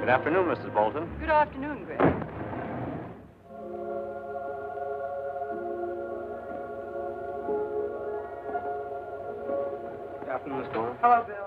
Good afternoon, Mrs. Bolton. Good afternoon, Gwenn. Good afternoon, Miss Gwenn. Hello, Bill.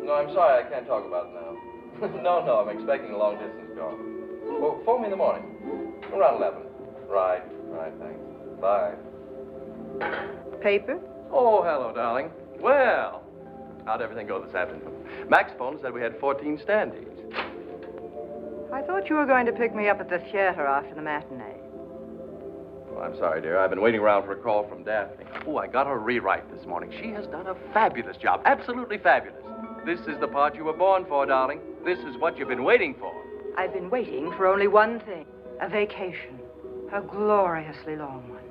No, I'm sorry, I can't talk about it now. No, I'm expecting a long-distance call. Well, phone me in the morning, around 11. Right, thanks. Bye. Paper? Oh, hello, darling. Well, how'd everything go this afternoon? Max phone said we had 14 standees. I thought you were going to pick me up at the theater after the matinee. Oh, I'm sorry, dear. I've been waiting around for a call from Daphne. Oh, I got her rewrite this morning. She has done a fabulous job. Absolutely fabulous. This is the part you were born for, darling. This is what you've been waiting for. I've been waiting for only one thing. A vacation. A gloriously long one.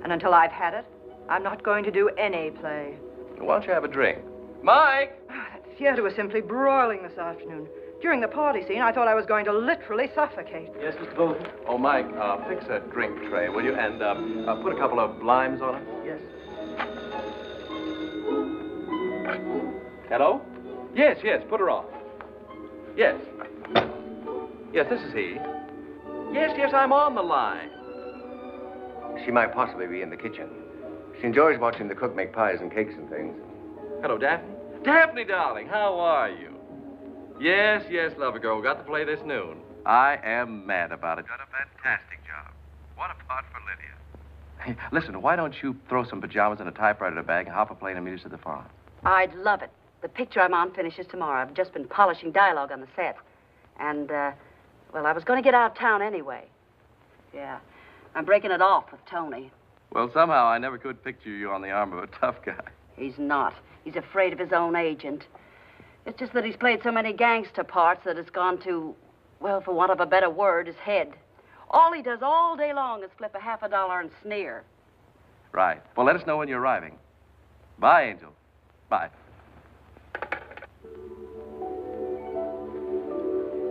And until I've had it, I'm not going to do any play. Why don't you have a drink? Mike! That theater was simply broiling this afternoon. During the party scene, I thought I was going to literally suffocate. Yes, Mr. Bolton? Oh, Mike, fix a drink tray, will you? And put a couple of limes on it. Yes. Hello? Yes, put her on. Yes. Yes, this is he. Yes, I'm on the line. She might possibly be in the kitchen. She enjoys watching the cook make pies and cakes and things. Hello, Daphne? Daphne, darling, how are you? Yes, lover girl. Got the play this noon. I am mad about it. Done a fantastic job. What a part for Lydia. Hey, listen, why don't you throw some pajamas in a typewriter bag and hop a plane and meet us at the farm? I'd love it. The picture I'm on finishes tomorrow. I've just been polishing dialogue on the set. And, well, I was going to get out of town anyway. Yeah, I'm breaking it off with Tony. Well, somehow I never could picture you on the arm of a tough guy. He's not. He's afraid of his own agent. It's just that he's played so many gangster parts that it's gone to, well, for want of a better word, his head. All he does all day long is flip a $50 and sneer. Right. Well, let us know when you're arriving. Bye, Angel. Bye.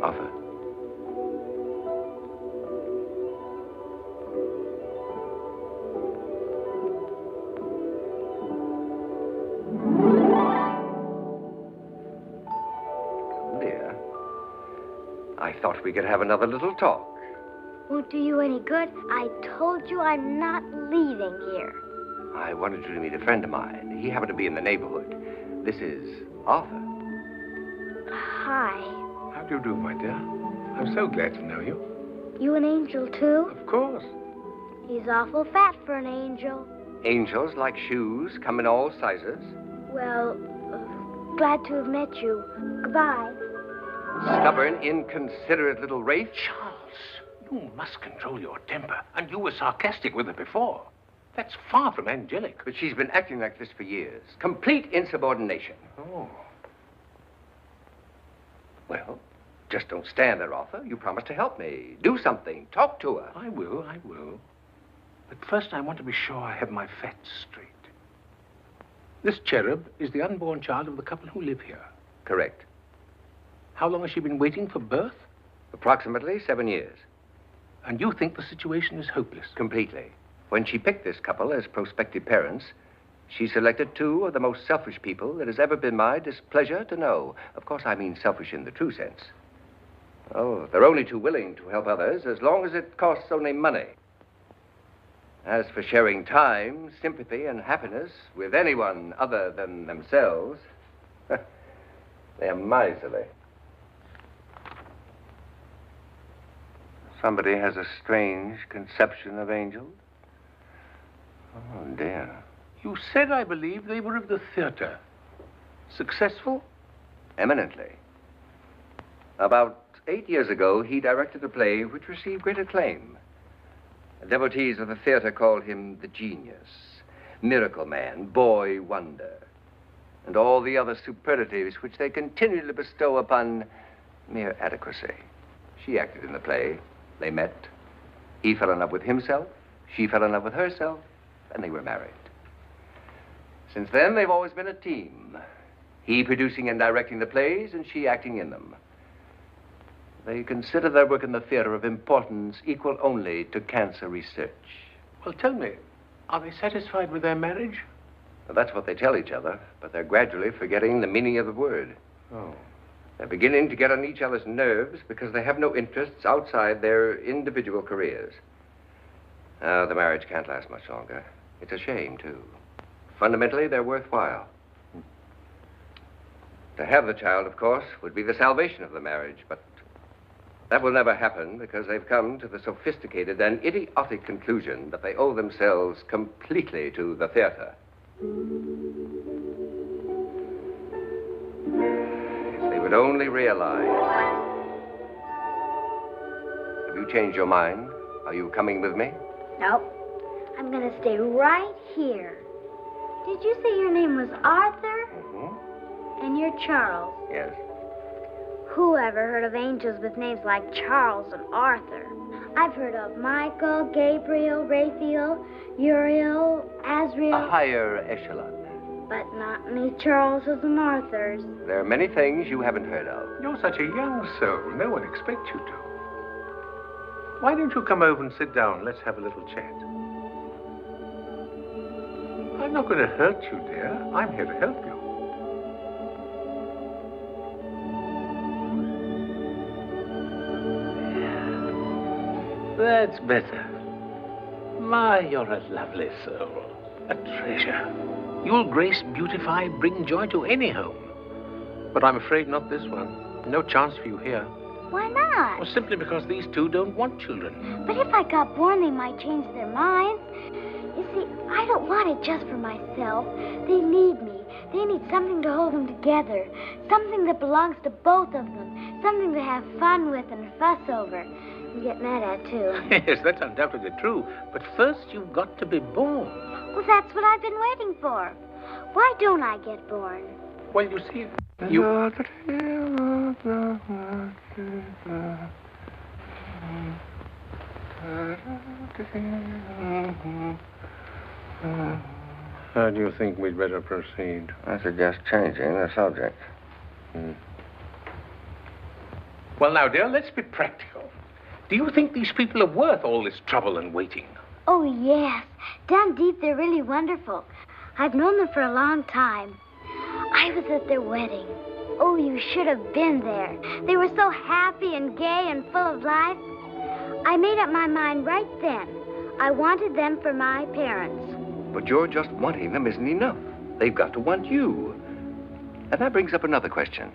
Arthur. Dear, I thought we could have another little talk. Won't do you any good. I told you I'm not leaving here. I wanted you to meet a friend of mine. He happened to be in the neighborhood. This is Arthur. Hi. How do you do, my dear? I'm so glad to know you. You an angel, too? Of course. He's awful fat for an angel. Angels, like shoes, come in all sizes. Well, glad to have met you. Goodbye. Stubborn, inconsiderate little wraith. Charles, you must control your temper. And you were sarcastic with her before. That's far from angelic. But she's been acting like this for years. Complete insubordination. Oh. Well, just don't stand there, Arthur. You promised to help me. Do something. Talk to her. I will. But first I want to be sure I have my facts straight. This cherub is the unborn child of the couple who live here. Correct. How long has she been waiting for birth? Approximately 7 years. And you think the situation is hopeless? Completely. When she picked this couple as prospective parents, she selected two of the most selfish people it has ever been my displeasure to know. Of course, I mean selfish in the true sense. Oh, they're only too willing to help others as long as it costs only money. As for sharing time, sympathy, and happiness with anyone other than themselves, they're miserly. Somebody has a strange conception of angels. Oh, dear. You said, I believe, they were of the theater. Successful? Eminently. About 8 years ago, he directed a play which received great acclaim. The devotees of the theater call him the genius, miracle man, boy wonder, and all the other superlatives which they continually bestow upon mere adequacy. She acted in the play. They met. He fell in love with himself. She fell in love with herself, and they were married. Since then, they've always been a team. He producing and directing the plays, and she acting in them. They consider their work in the theater of importance equal only to cancer research. Well, tell me, are they satisfied with their marriage? Well, that's what they tell each other, but they're gradually forgetting the meaning of the word. Oh. They're beginning to get on each other's nerves because they have no interests outside their individual careers. The marriage can't last much longer. It's a shame, too. Fundamentally, they're worthwhile. To have the child, of course, would be the salvation of the marriage, but that will never happen because they've come to the sophisticated and idiotic conclusion that they owe themselves completely to the theater. If they would only realize. Have you changed your mind? Are you coming with me? No. I'm going to stay right here. Did you say your name was Arthur? Mm-hmm. And you're Charles? Yes. Who ever heard of angels with names like Charles and Arthur? I've heard of Michael, Gabriel, Raphael, Uriel, Azrael. A higher echelon. But not any Charleses and Arthurs. There are many things you haven't heard of. You're such a young soul. No one expects you to. Why don't you come over and sit down? Let's have a little chat. I'm not going to hurt you, dear. I'm here to help you. That's better. My, you're a lovely soul. A treasure. You'll grace, beautify, bring joy to any home. But I'm afraid not this one. No chance for you here. Why not? Well, simply because these two don't want children. But if I got born, they might change their minds. You see, I don't want it just for myself. They need me. They need something to hold them together. Something that belongs to both of them. Something to have fun with and fuss over. And get mad at, too. Yes, that's undoubtedly true. But first, you've got to be born. Well, that's what I've been waiting for. Why don't I get born? Well, you see, you... How do you think we'd better proceed? I suggest changing the subject. Well, now, dear, let's be practical. Do you think these people are worth all this trouble and waiting? Oh, yes. Down deep, they're really wonderful. I've known them for a long time. I was at their wedding. Oh, you should have been there. They were so happy and gay and full of life. I made up my mind right then. I wanted them for my parents. But your just wanting them isn't enough. They've got to want you. And that brings up another question.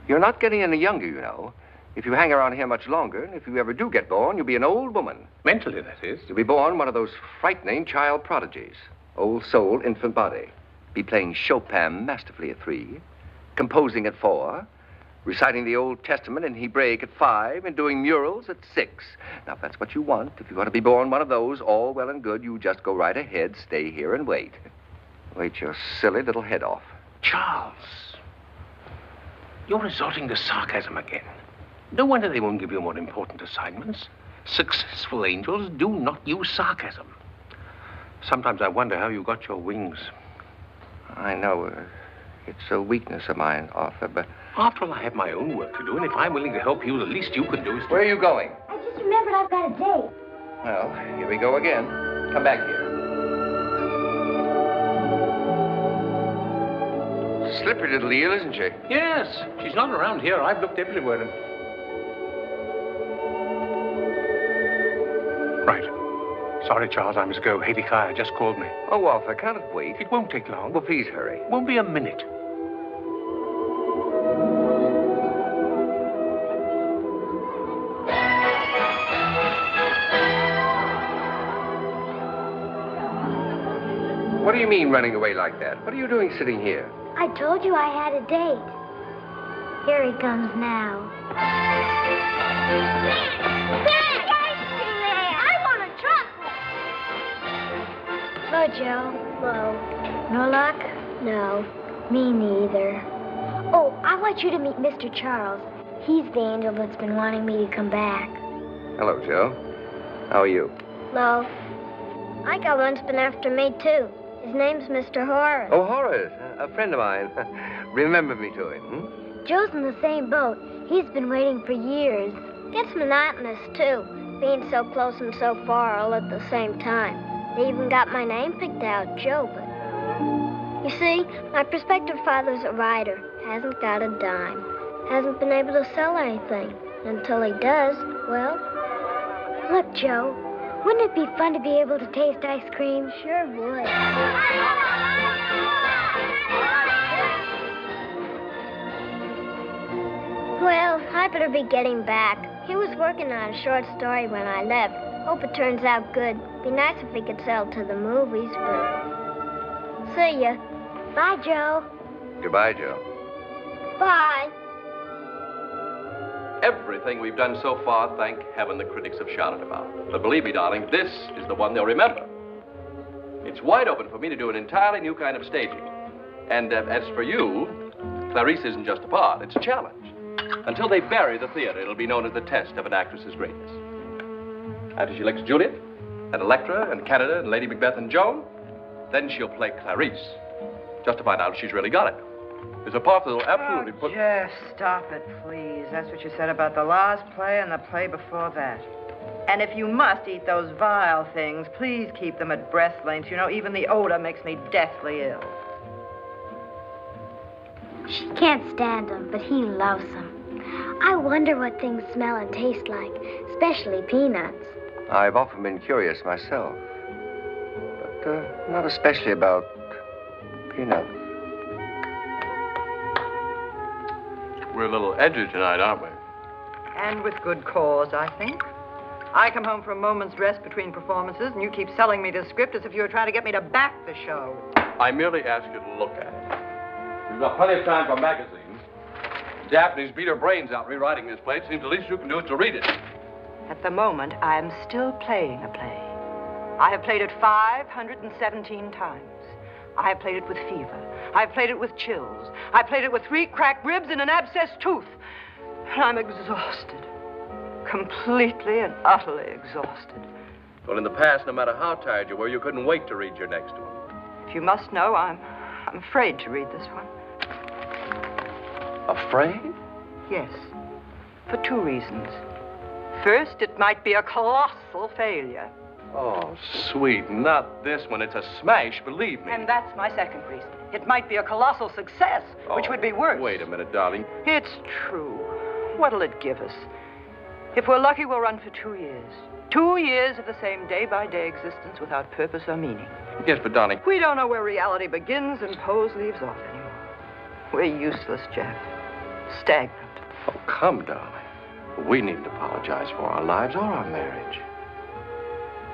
You're not getting any younger, you know. If you hang around here much longer, and if you ever do get born, you'll be an old woman. Mentally, that is. You'll be born one of those frightening child prodigies. Old soul, infant body. Be playing Chopin masterfully at 3, composing at 4, reciting the Old Testament in Hebraic at 5, and doing murals at 6. Now, if that's what you want, if you want to be born one of those, all well and good, you just go right ahead, stay here and wait. Wait your silly little head off. Charles, you're resorting to sarcasm again. No wonder they won't give you more important assignments. Successful angels do not use sarcasm. Sometimes I wonder how you got your wings. I know. It's a weakness of mine, Arthur, but... After all, I have my own work to do, and if I'm willing to help you, the least you can do is... Where are you going? I just remembered I've got a date. Well, here we go again. Come back here. Slippery little eel, isn't she? Yes, she's not around here. I've looked everywhere and... Right. Sorry, Charles, I must go. Hezekiah just called me. Oh, Arthur, can't it wait? It won't take long. Well, please hurry. Won't be a minute. What do you mean running away like that? What are you doing sitting here? I told you I had a date. Here he comes now. Dad! I want a truck. Joe. Hello. No luck? No. Me neither. Oh, I want you to meet Mr. Charles. He's the angel that's been wanting me to come back. Hello, Joe. How are you? Hello. I got one's been after me, too. His name's Mr. Horace. Oh, Horace, a friend of mine. Remember me to him, hmm? Joe's in the same boat. He's been waiting for years. Gets monotonous, too, being so close and so far all at the same time. They even got my name picked out, Joe, but... You see, my prospective father's a writer. Hasn't got a dime. Hasn't been able to sell anything. Until he does, well... Look, Joe, wouldn't it be fun to be able to taste ice cream? Sure would. Well, I better be getting back. He was working on a short story when I left. Hope it turns out good. Be nice if we could sell to the movies, but... See ya. Bye, Joe. Goodbye, Joe. Bye. Everything we've done so far, thank heaven the critics have shouted about. But believe me, darling, this is the one they'll remember. It's wide open for me to do an entirely new kind of staging. And as for you, Clarice isn't just a part, it's a challenge. Until they bury the theater, it'll be known as the test of an actress's greatness. After she elects Juliet, and Electra, and Canada, and Lady Macbeth, and Joan, then she'll play Clarice, just to find out if she's really got it. There's a part that'll absolutely put... Jeff, stop it, please. That's what you said about the last play and the play before that. And if you must eat those vile things, please keep them at breath length. You know, even the odor makes me deathly ill. She can't stand them, but he loves them. I wonder what things smell and taste like, especially peanuts. I've often been curious myself, but not especially about peanuts. We're a little edgy tonight, aren't we? And with good cause, I think. I come home for a moment's rest between performances, and you keep selling me the script as if you were trying to get me to back the show. I merely asked you to look at it. We've got plenty of time for magazines. Daphne's beat her brains out rewriting this play. It seems the least you can do is to read it. At the moment, I am still playing a play. I have played it 517 times. I have played it with fever. I have played it with chills. I played it with 3 cracked ribs and an abscessed tooth. And I'm exhausted. Completely and utterly exhausted. Well, in the past, no matter how tired you were, you couldn't wait to read your next one. If you must know, I'm afraid to read this one. Afraid? Yes, for 2 reasons. First, it might be a colossal failure. Oh, sweet, not this one. It's a smash, believe me. And that's my second reason. It might be a colossal success, which would be worse. Wait a minute, darling. It's true. What'll it give us? If we're lucky, we'll run for 2 years. 2 years of the same day-by-day existence without purpose or meaning. Yes, but darling... We don't know where reality begins and pose leaves off anymore. We're useless, Jeff. Stagnant. Oh, come, darling. We needn't apologize for our lives or our marriage.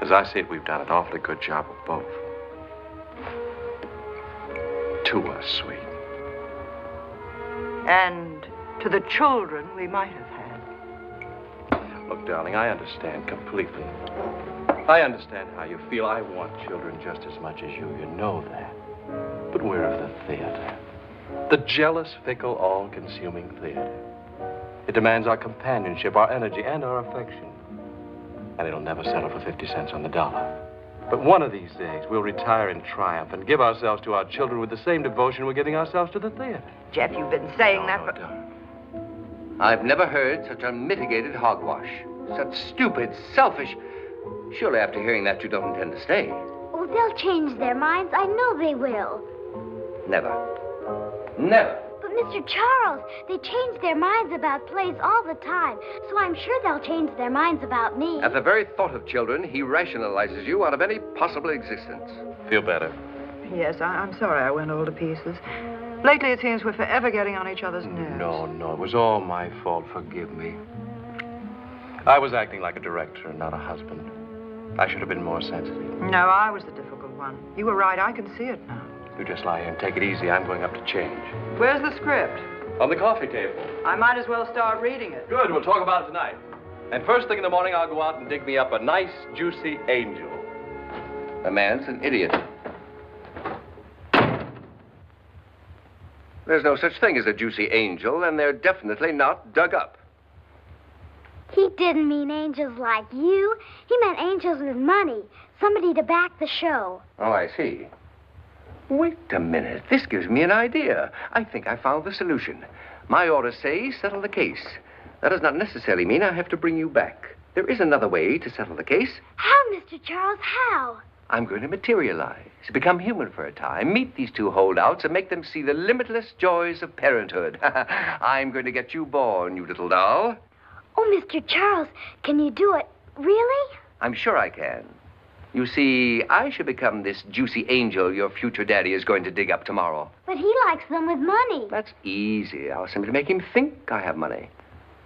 As I see it, we've done an awfully good job of both. To us, sweet. And to the children we might have had. Look, darling, I understand completely. I understand how you feel. I want children just as much as you. You know that. But we're of the theater. The jealous, fickle, all-consuming theater. It demands our companionship, our energy, and our affection. And it'll never settle for 50 cents on the dollar. But one of these days, we'll retire in triumph and give ourselves to our children with the same devotion we're giving ourselves to the theater. Jeff, you've been saying that, but... Darling. I've never heard such unmitigated hogwash. Such stupid, selfish... Surely after hearing that, you don't intend to stay. Oh, they'll change their minds. I know they will. Never. Never. But, Mr. Charles, they change their minds about plays all the time, so I'm sure they'll change their minds about me. At the very thought of children, he rationalizes you out of any possible existence. Feel better? Yes, I'm sorry I went all to pieces. Lately, it seems we're forever getting on each other's nerves. No, it was all my fault. Forgive me. I was acting like a director and not a husband. I should have been more sensitive. No, I was the difficult one. You were right. I can see it now. You just lie here and take it easy. I'm going up to change. Where's the script? On the coffee table. I might as well start reading it. Good. We'll talk about it tonight. And first thing in the morning, I'll go out and dig me up a nice, juicy angel. The man's an idiot. There's no such thing as a juicy angel, and they're definitely not dug up. He didn't mean angels like you. He meant angels with money. Somebody to back the show. Oh, I see. Wait a minute. This gives me an idea. I think I found the solution. My orders say settle the case. That does not necessarily mean I have to bring you back. There is another way to settle the case. How, Mr. Charles, how? I'm going to materialize, become human for a time, meet these two holdouts, and make them see the limitless joys of parenthood. I'm going to get you born, you little doll. Oh, Mr. Charles, can you do it? Really? I'm sure I can. You see, I should become this juicy angel your future daddy is going to dig up tomorrow. But he likes them with money. That's easy. I'll simply make him think I have money.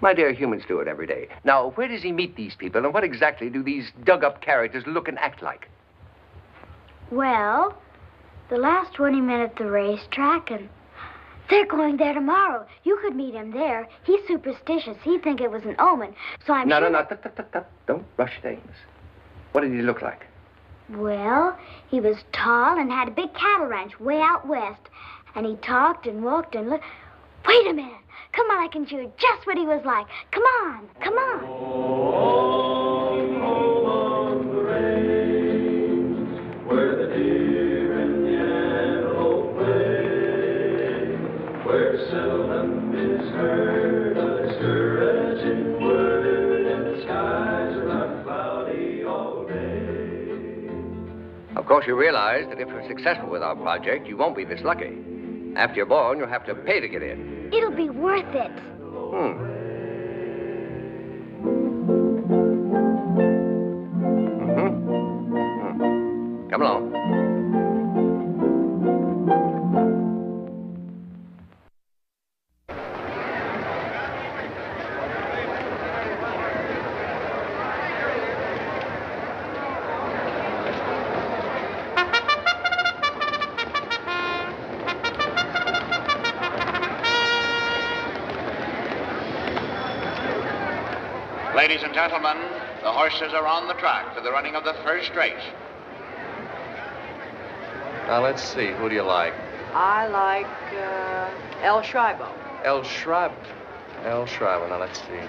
My dear, humans do it every day. Now, where does he meet these people, and what exactly do these dug-up characters look and act like? Well, the last 20 minutes at the racetrack, and they're going there tomorrow. You could meet him there. He's superstitious. He'd think it was an omen. So I'm sure... No. Don't rush things. What did he look like? Well, he was tall and had a big cattle ranch way out west. And he talked and walked and looked... Wait a minute. Come on, I can show you just what he was like. Come on, come on. Where the deer and the antelope play, where seldom is heard a discouraging word, and the skies are not cloudy all day. Of course, you realize that if you're successful with our project, you won't be this lucky. After you're born, you'll have to pay to get in. It'll be worth it. Come along. Ladies and gentlemen, the horses are on the track for the running of the first race. Now, let's see. Who do you like? I like, El Schreiber. El Schreiber. El Schreiber. Now, let's see.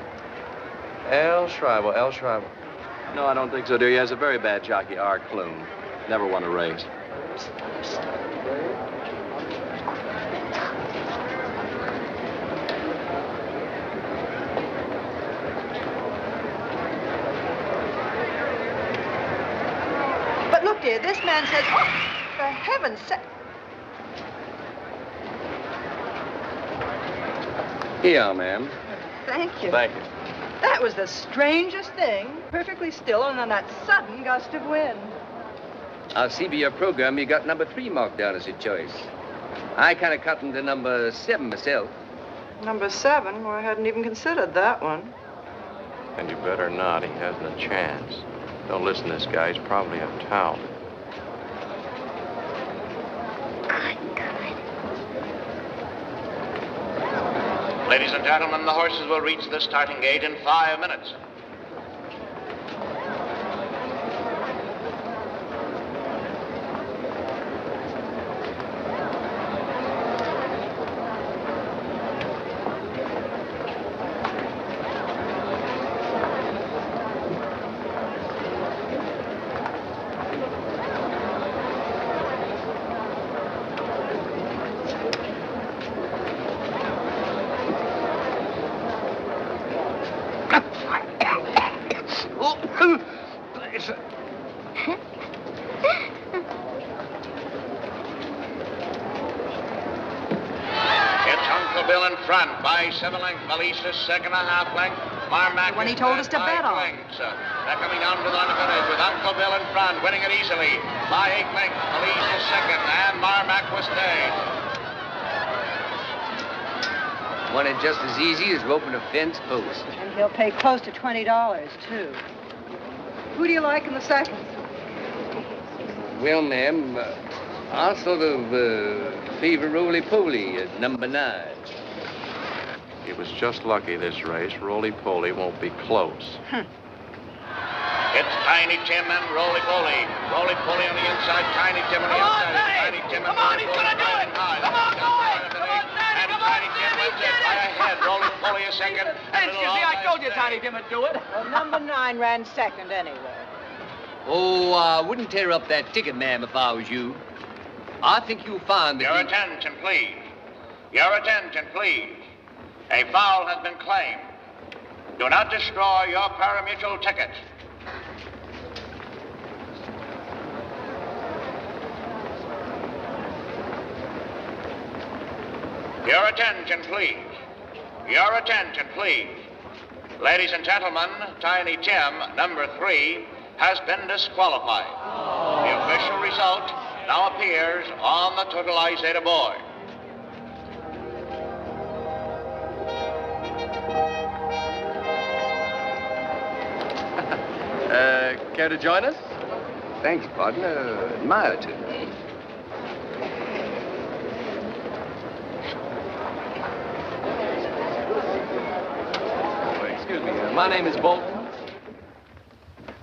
El Schreiber. No, I don't think so, dear. He has a very bad jockey, R. Clune. Never won a race. But look, dear, this man says, oh, for heaven's sake. Here, ma'am. Thank you. Thank you. That was the strangest thing. Perfectly still, and then that sudden gust of wind. I'll see by your program you got number 3 marked down as your choice. I kind of cut into number 7 myself. Number 7? Well, I hadn't even considered that one. And you better not. He hasn't a chance. Don't listen to this guy. He's probably a tout. Ladies and gentlemen, the horses will reach the starting gate in 5 minutes. By 7 lengths, Melissa's second and a half length. Marmac when he told us to bet on. Lengths. They're coming down to the line of finish with Uncle Bill in front, winning it easily. By 8 lengths, Melissa's second, and Marmac was third. Won it just as easy as roping a fence post. And he'll pay close to $20, too. Who do you like in the second? Well, ma'am, I'll sort of favor roly-poly at number 9. He was just lucky this race. Roly-poly won't be close. It's Tiny Tim and Roly-poly. Roly-poly on the inside, Tiny Tim on the outside. Tiny Tim and Roly-poly. He's gonna do it! Come on, boys! Come on, That's it. Right ahead. Rolling fully a second. Excuse me, I told you Tiny Tim would do it. Well, number 9 ran second anyway. Oh, I wouldn't tear up that ticket, ma'am, if I was you. I think you'll find that Your attention, please. Your attention, please. A foul has been claimed. Do not destroy your pari-mutuel ticket. Your attention, please. Your attention, please. Ladies and gentlemen, Tiny Tim, number 3, has been disqualified. The official result now appears on the totalizator board. Care to join us? Thanks, partner. Admire to. Excuse me, my name is Bolton.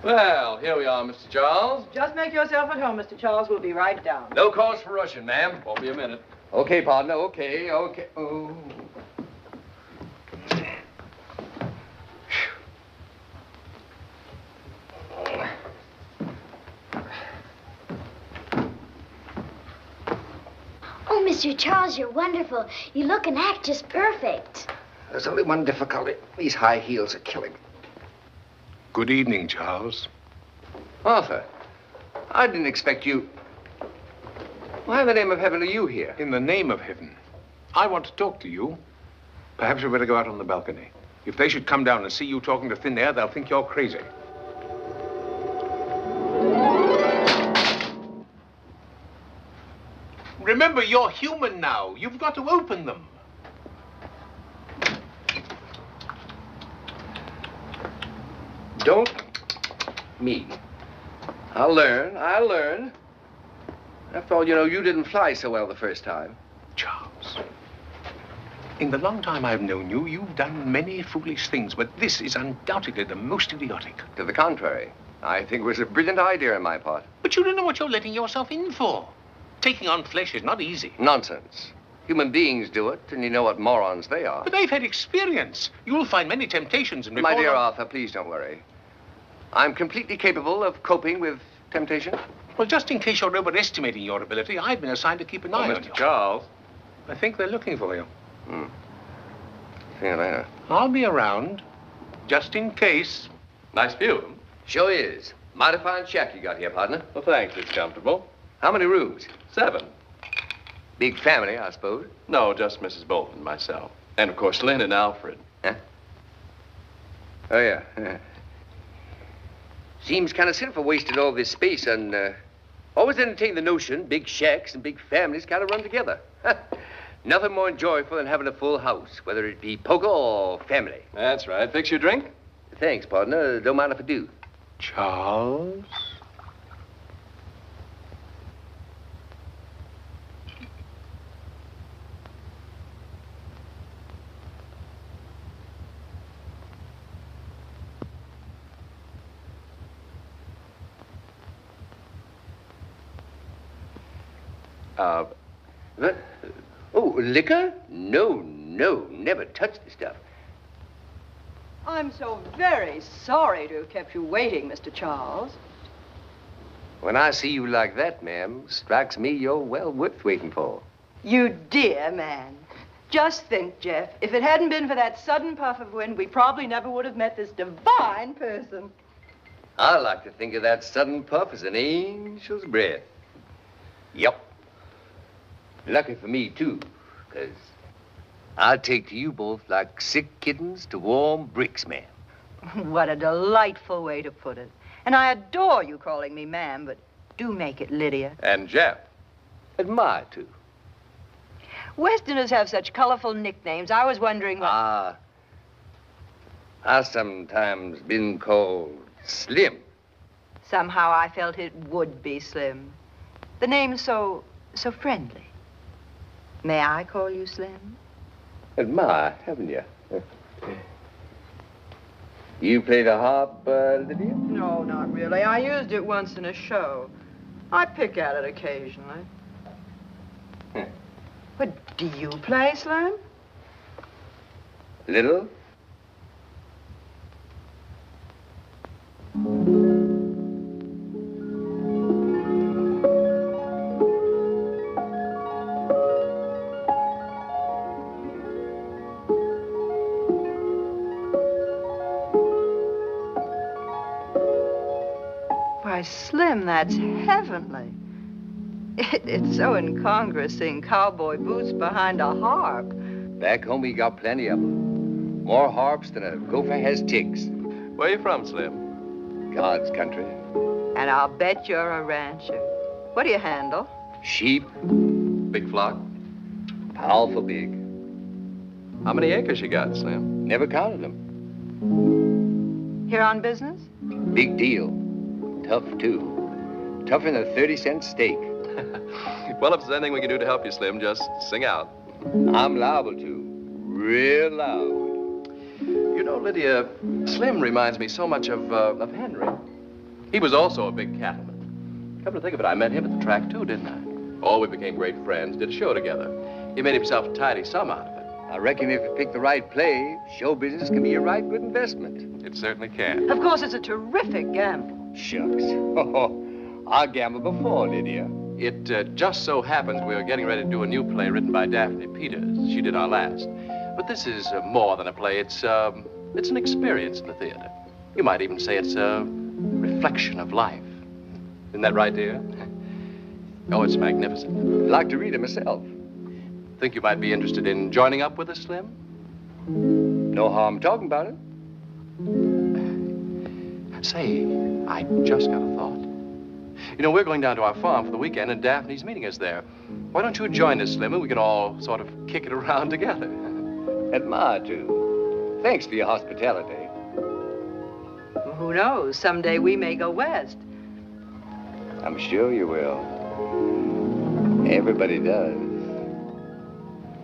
Well, here we are, Mr. Charles. Just make yourself at home, Mr. Charles. We'll be right down. No cause for rushing, ma'am. Won't be a minute. Okay, partner, okay. Oh. Oh, Mr. Charles, you're wonderful. You look and act just perfect. There's only one difficulty. These high heels are killing me. Good evening, Charles. Arthur, I didn't expect you. Why in the name of heaven are you here? In the name of heaven, I want to talk to you. Perhaps we better go out on the balcony. If they should come down and see you talking to thin air, they'll think you're crazy. Remember, you're human now. You've got to open them. Don't me. I'll learn. After all, you know, you didn't fly so well the first time. Charles, in the long time I've known you, you've done many foolish things, but this is undoubtedly the most idiotic. To the contrary, I think it was a brilliant idea on my part. But you don't know what you're letting yourself in for. Taking on flesh is not easy. Nonsense. Human beings do it, and you know what morons they are. But they've had experience. You'll find many temptations and My dear Arthur, please don't worry. I'm completely capable of coping with temptation. Well, just in case you're overestimating your ability, I've been assigned to keep an eye on you. Mr. Charles. I think they're looking for you. See you later. I'll be around, just in case. Nice view. Sure is. Mighty fine shack you got here, partner. Well, thanks. It's comfortable. How many rooms? 7. Big family, I suppose. No, just Mrs. Bolton and myself. And, of course, Lynn and Alfred. Huh? Oh, yeah. Seems kind of sinful wasting all this space and always entertain the notion big shacks and big families kind of run together. Nothing more enjoyable than having a full house, whether it be poker or family. That's right. Fix your drink? Thanks, partner. Don't mind if I do. Charles? What? Oh, liquor? No, never touch the stuff. I'm so very sorry to have kept you waiting, Mr. Charles. When I see you like that, ma'am, strikes me you're well worth waiting for. You dear man. Just think, Jeff, if it hadn't been for that sudden puff of wind, we probably never would have met this divine person. I like to think of that sudden puff as an angel's breath. Yep. Lucky for me, too, because I'd take to you both like sick kittens to warm bricks, ma'am. What a delightful way to put it. And I adore you calling me ma'am, but do make it Lydia. And Jeff. Admire, too. Westerners have such colorful nicknames. I was wondering what... I've sometimes been called Slim. Somehow I felt it would be Slim. The name's so friendly. May I call you Slim? Admire, haven't you? You play the harp, Lydia? No, not really. I used it once in a show. I pick at it occasionally. But do you play, Slim? Little? Why, Slim, that's heavenly. It's so incongruous seeing cowboy boots behind a harp. Back home, we got plenty of them. More harps than a gopher has ticks. Where you from, Slim? God's country. And I'll bet you're a rancher. What do you handle? Sheep. Big flock? Powerful big. How many acres you got, Slim? Never counted them. Here on business? Big deal. Tough, too. Tougher than a 30-cent steak. Well, if there's anything we can do to help you, Slim, just sing out. I'm liable to. Real loud. You know, Lydia, Slim reminds me so much of Henry. He was also a big cattleman. Come to think of it, I met him at the track, too, didn't I? Oh, we became great friends, did a show together. He made himself a tidy sum out of it. I reckon if you pick the right play, show business can be a right good investment. It certainly can. Of course, it's a terrific gamble. Shucks. I gambled before, Lydia. It just so happens we are getting ready to do a new play written by Daphne Peters. She did our last. But this is more than a play. It's an experience in the theater. You might even say it's a reflection of life. Isn't that right, dear? Oh, it's magnificent. I'd like to read it myself. Think you might be interested in joining up with us, Slim? No harm talking about it. Say, I just got a thought. You know, we're going down to our farm for the weekend, and Daphne's meeting us there. Why don't you join us, Slim, and we can all sort of kick it around together? Admire to. Thanks for your hospitality. Well, who knows? Someday we may go west. I'm sure you will. Everybody does.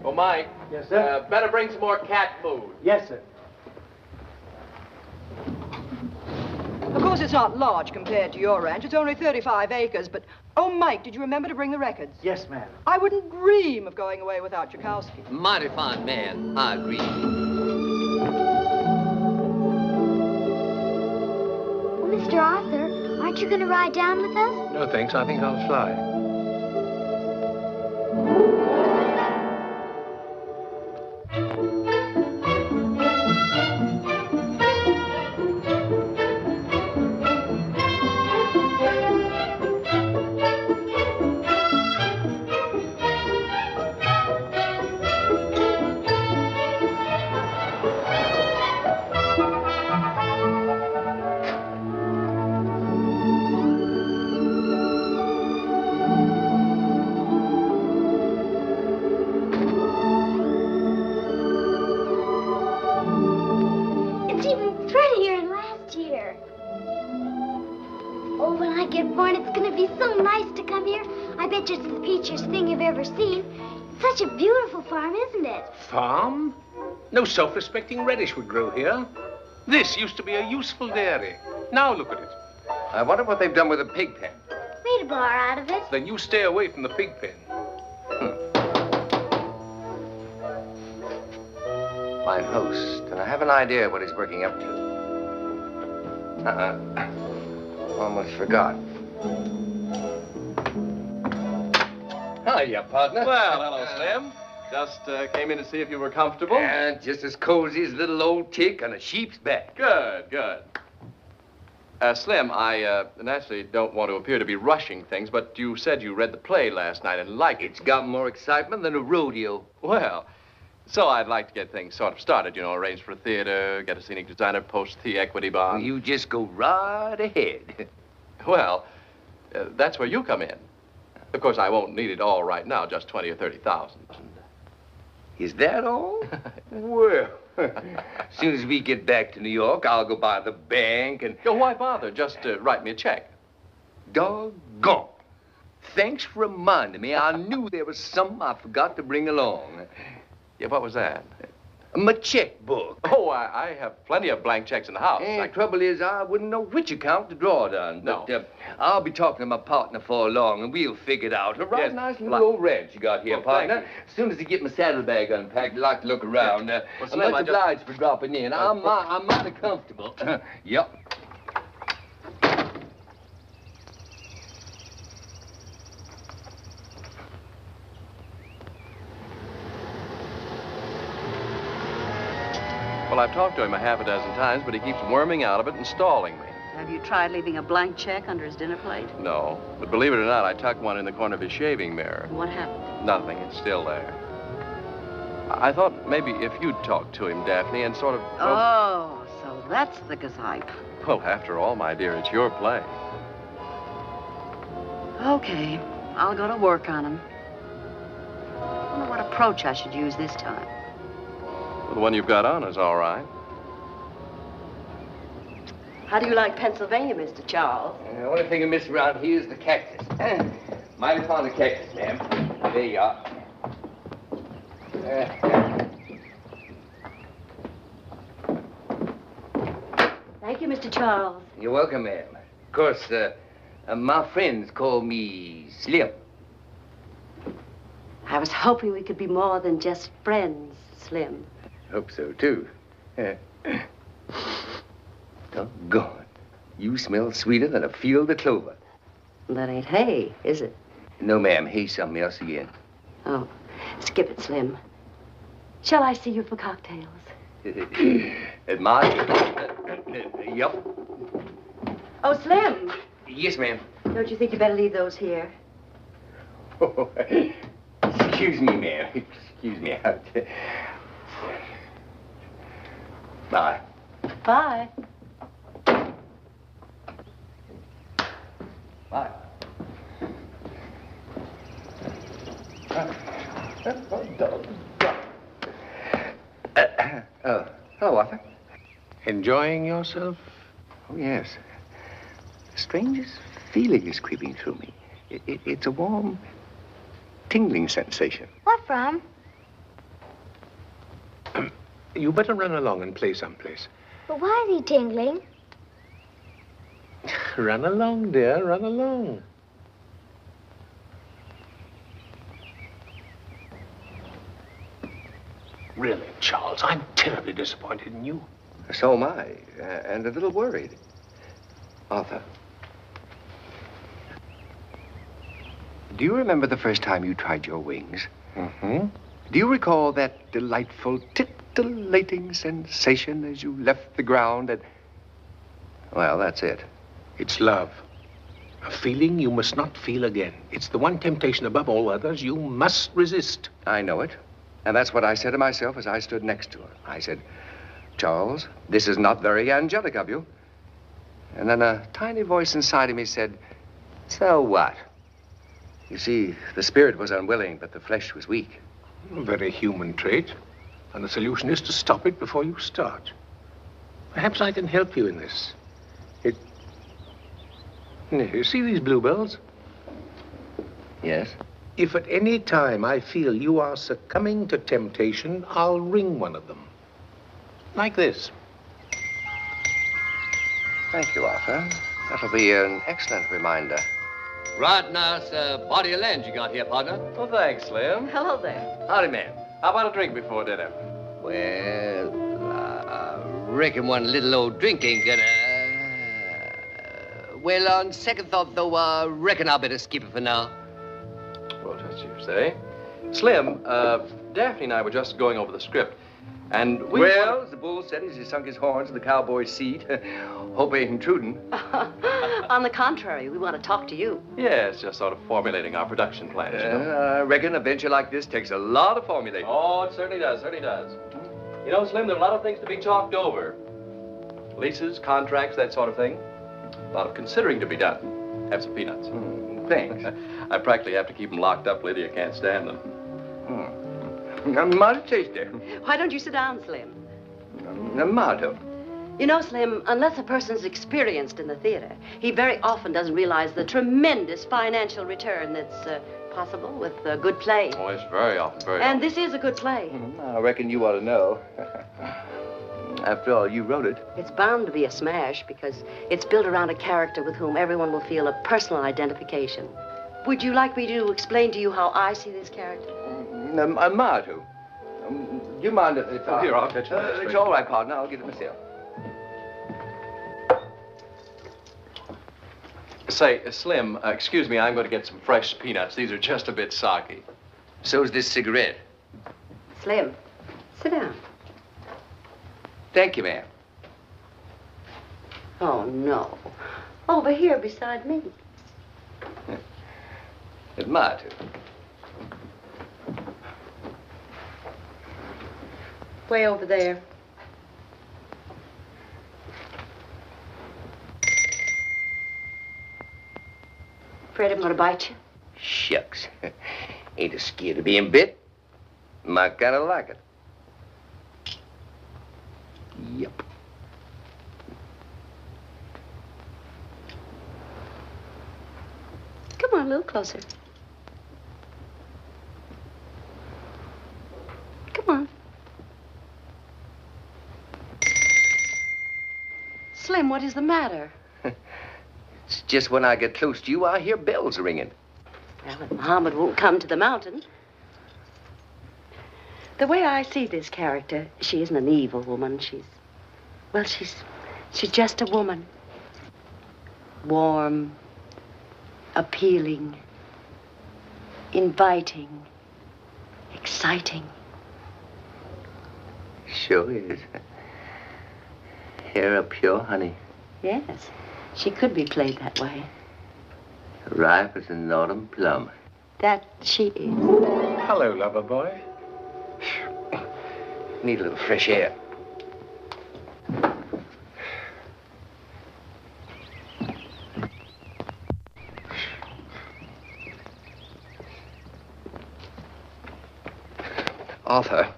Oh, Mike. Yes, sir? Better bring some more cat food. Yes, sir. Of course, it's not large compared to your ranch. It's only 35 acres, but... Oh, Mike, did you remember to bring the records? Yes, ma'am. I wouldn't dream of going away without Joukowsky. Mighty fine man. I agree. Well, Mr. Arthur, aren't you going to ride down with us? No, thanks. I think I'll fly. Farm? No self-respecting radish would grow here. This used to be a useful dairy. Now look at it. I wonder what they've done with the pig pen. Made a bar out of it. Then you stay away from the pig pen. My host, and I have an idea what he's working up to. Almost forgot. Hiya, partner. Well, hello, Slim. Just came in to see if you were comfortable. And just as cozy as a little old tick on a sheep's back. Good, good. Slim, I naturally don't want to appear to be rushing things, but you said you read the play last night and liked it. It's got more excitement than a rodeo. Well, so I'd like to get things sort of started, you know, arrange for a theater, get a scenic designer, post the equity bond. You just go right ahead. Well, that's where you come in. Of course, I won't need it all right now, just 20 or 30,000. Is that all? Well, as soon as we get back to New York, I'll go by the bank and... Yo, why bother? Just write me a check. Doggone. Thanks for reminding me. I knew there was something I forgot to bring along. Yeah, what was that? My checkbook. Oh, I have plenty of blank checks in the house. And trouble is, I wouldn't know which account to draw it on. No. But I'll be talking to my partner for long, and we'll figure it out. A right Yes, nice little like- old ranch you got here, Well, thank partner. As soon as I get my saddlebag unpacked, I'd like to look around. Well, I'm Slim, much obliged for dropping in. I'm mighty comfortable. Yep. Well, I've talked to him a half a dozen times, but he keeps worming out of it and stalling me. Have you tried leaving a blank check under his dinner plate? No, but believe it or not, I tucked one in the corner of his shaving mirror. What happened? Nothing. It's still there. I thought maybe if you'd talk to him, Daphne, and sort of... Oh, so that's the gazype. Well, after all, my dear, it's your play. Okay, I'll go to work on him. I wonder what approach I should use this time. Well, the one you've got on is all right. How do you like Pennsylvania, Mr. Charles? The only thing I miss around here is the cactus. Mighty fond of cactus, ma'am. There you are. Thank you, Mr. Charles. You're welcome, ma'am. Of course, my friends call me Slim. I was hoping we could be more than just friends, Slim. Hope so, too. Doggone. You smell sweeter than a field of clover. That ain't hay, is it? No, ma'am. He's something else again. Oh, skip it, Slim. Shall I see you for cocktails? At my... Yup. Oh, Slim. Yes, ma'am. Don't you think you better leave those here? Excuse me, ma'am. Excuse me. Bye. Bye. Bye. Hello, Arthur. Enjoying yourself? Oh, yes. The strangest feeling is creeping through me. It's a warm, tingling sensation. What from? You better run along and play someplace. But why is he tingling? Run along, dear, run along. Really, Charles, I'm terribly disappointed in you. So am I, and a little worried. Arthur, do you remember the first time you tried your wings? Mm-hmm. Do you recall that delightful, titillating sensation as you left the ground and... Well, that's it. It's love. A feeling you must not feel again. It's the one temptation above all others you must resist. I know it. And that's what I said to myself as I stood next to her. I said, Charles, this is not very angelic of you. And then a tiny voice inside of me said, so what? You see, the spirit was unwilling, but the flesh was weak. A very human trait. And the solution is to stop it before you start. Perhaps I can help you in this. You see these bluebells? Yes? If at any time I feel you are succumbing to temptation, I'll ring one of them. Like this. Thank you, Arthur. That'll be an excellent reminder. Right nice body of land you got here, partner. Well, thanks, Slim. Hello there. Howdy, ma'am. How about a drink before dinner? Well, I reckon one little old drink ain't gonna... Well, on second thought, though, I reckon I better skip it for now. Well, just you say. Slim, Daphne and I were just going over the script, and we... Well, as the bull said as he sunk his horns in the cowboy's seat, hope ain't intruding. On the contrary, we want to talk to you. Yes, just sort of formulating our production plans, you know. I reckon a venture like this takes a lot of formulating. Oh, it certainly does, certainly does. You know, Slim, there are a lot of things to be talked over. Leases, contracts, that sort of thing. A lot of considering to be done. Have some peanuts. Thanks. I practically have to keep them locked up. Lydia can't stand them. Mighty tasty. Why don't you sit down, Slim? Mighty. You know, Slim, unless a person's experienced in the theater, he very often doesn't realize the tremendous financial return that's possible with a good play. Oh, it's very often, very And often. this is a good play. I reckon you ought to know. After all, you wrote it. It's bound to be a smash because it's built around a character with whom everyone will feel a personal identification. Would you like me to explain to you how I see this character? Martu. Do you mind if I... Here, I'll fetch you. It's all right, partner. I'll get it myself. Say, Slim, excuse me, I'm going to get some fresh peanuts. These are just a bit soggy. So's this cigarette. Slim, sit down. Thank you, ma'am. Oh, no. Over here beside me. Martu. Way over there. Afraid I'm going to bite you? Shucks. Ain't a scared of being bit. Might kind of like it. Yep. Come on, a little closer. Come on. Slim, what is the matter? It's just when I get close to you, I hear bells ringing. Well, if Muhammad won't come to the mountain. The way I see this character, she isn't an evil woman. She's just a woman. Warm, appealing, inviting, exciting. Sure is. Hair of pure honey. Yes, she could be played that way. Ripe as an autumn plum. That she is. Hello, lover boy. Need a little fresh air. Arthur,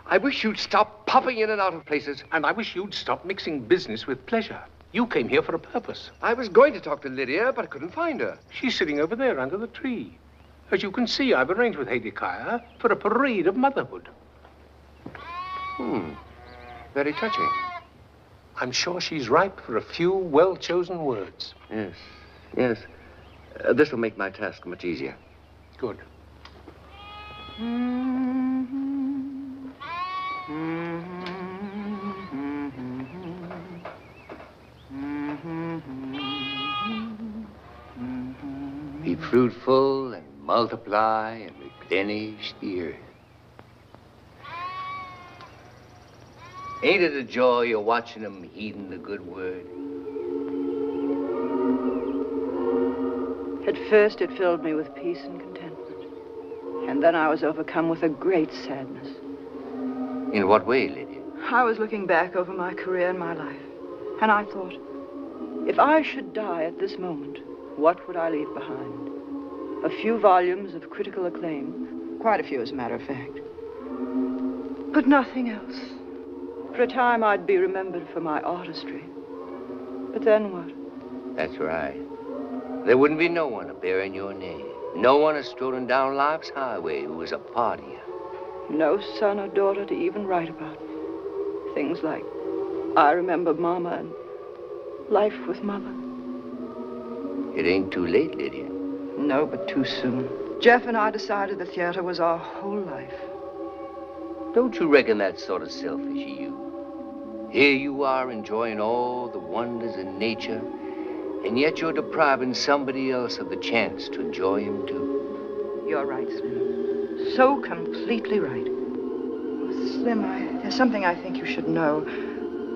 I wish you'd stop popping in and out of places. And I wish you'd stop mixing business with pleasure. You came here for a purpose. I was going to talk to Lydia, but I couldn't find her. She's sitting over there under the tree. As you can see, I've arranged with Hezekiah for a parade of motherhood. Very touching. I'm sure she's ripe for a few well-chosen words. Yes. This will make my task much easier. Good. Be fruitful and multiply and replenish the earth. Ain't it a joy you're watching them heeding the good word? At first, it filled me with peace and contentment. And then I was overcome with a great sadness. In what way, Lydia? I was looking back over my career and my life. And I thought, if I should die at this moment, what would I leave behind? A few volumes of critical acclaim. Quite a few, as a matter of fact. But nothing else. For a time, I'd be remembered for my artistry. But then what? That's right. There wouldn't be no one bearing your name. No one a strolling down life's highway who was a part of you. No son or daughter to even write about. Things like, I remember Mama and life with Mother. It ain't too late, Lydia. No, but too soon. Jeff and I decided the theater was our whole life. Don't you reckon that's sort of selfish of you? Here you are enjoying all the wonders of nature, and yet you're depriving somebody else of the chance to enjoy him too. You're right, Slim. So completely right. Oh, Slim, there's something I think you should know.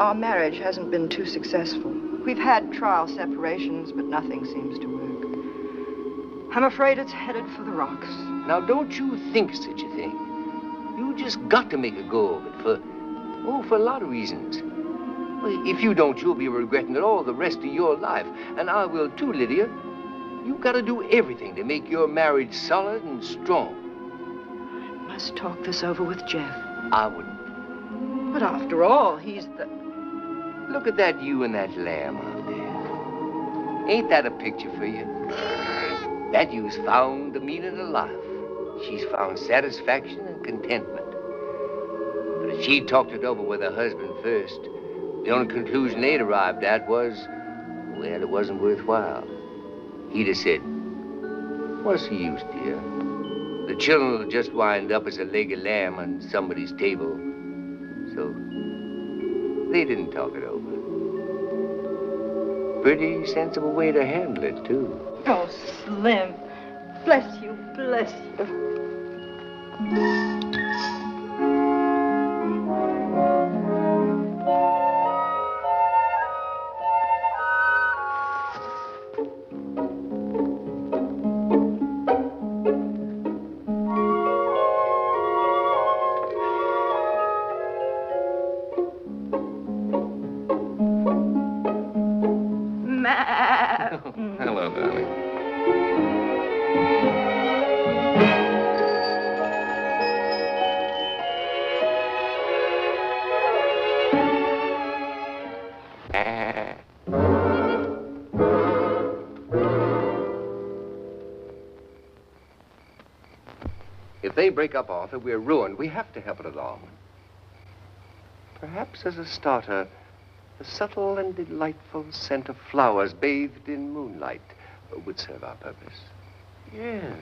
Our marriage hasn't been too successful. We've had trial separations, but nothing seems to work. I'm afraid it's headed for the rocks. Now, don't you think such a thing. You just got to make a go of it for a lot of reasons. Well, if you don't, you'll be regretting it all the rest of your life. And I will too, Lydia. You've got to do everything to make your marriage solid and strong. I must talk this over with Jeff. I wouldn't. But after all, he's the... Look at that you and that lamb out there. Ain't that a picture for you? Matthew's found the meaning of life. She's found satisfaction and contentment. But if she talked it over with her husband first, the only conclusion they'd arrived at was, well, it wasn't worthwhile. He'd have said, what's the use, dear? The children will just wind up as a leg of lamb on somebody's table. So they didn't talk it over. Pretty sensible way to handle it, too. Oh, Slim. Bless you, bless you. Hello, darling. If they break up, Arthur, we're ruined. We have to help it along. Perhaps as a starter, the subtle and delightful scent of flowers bathed in moonlight would serve our purpose. Yes.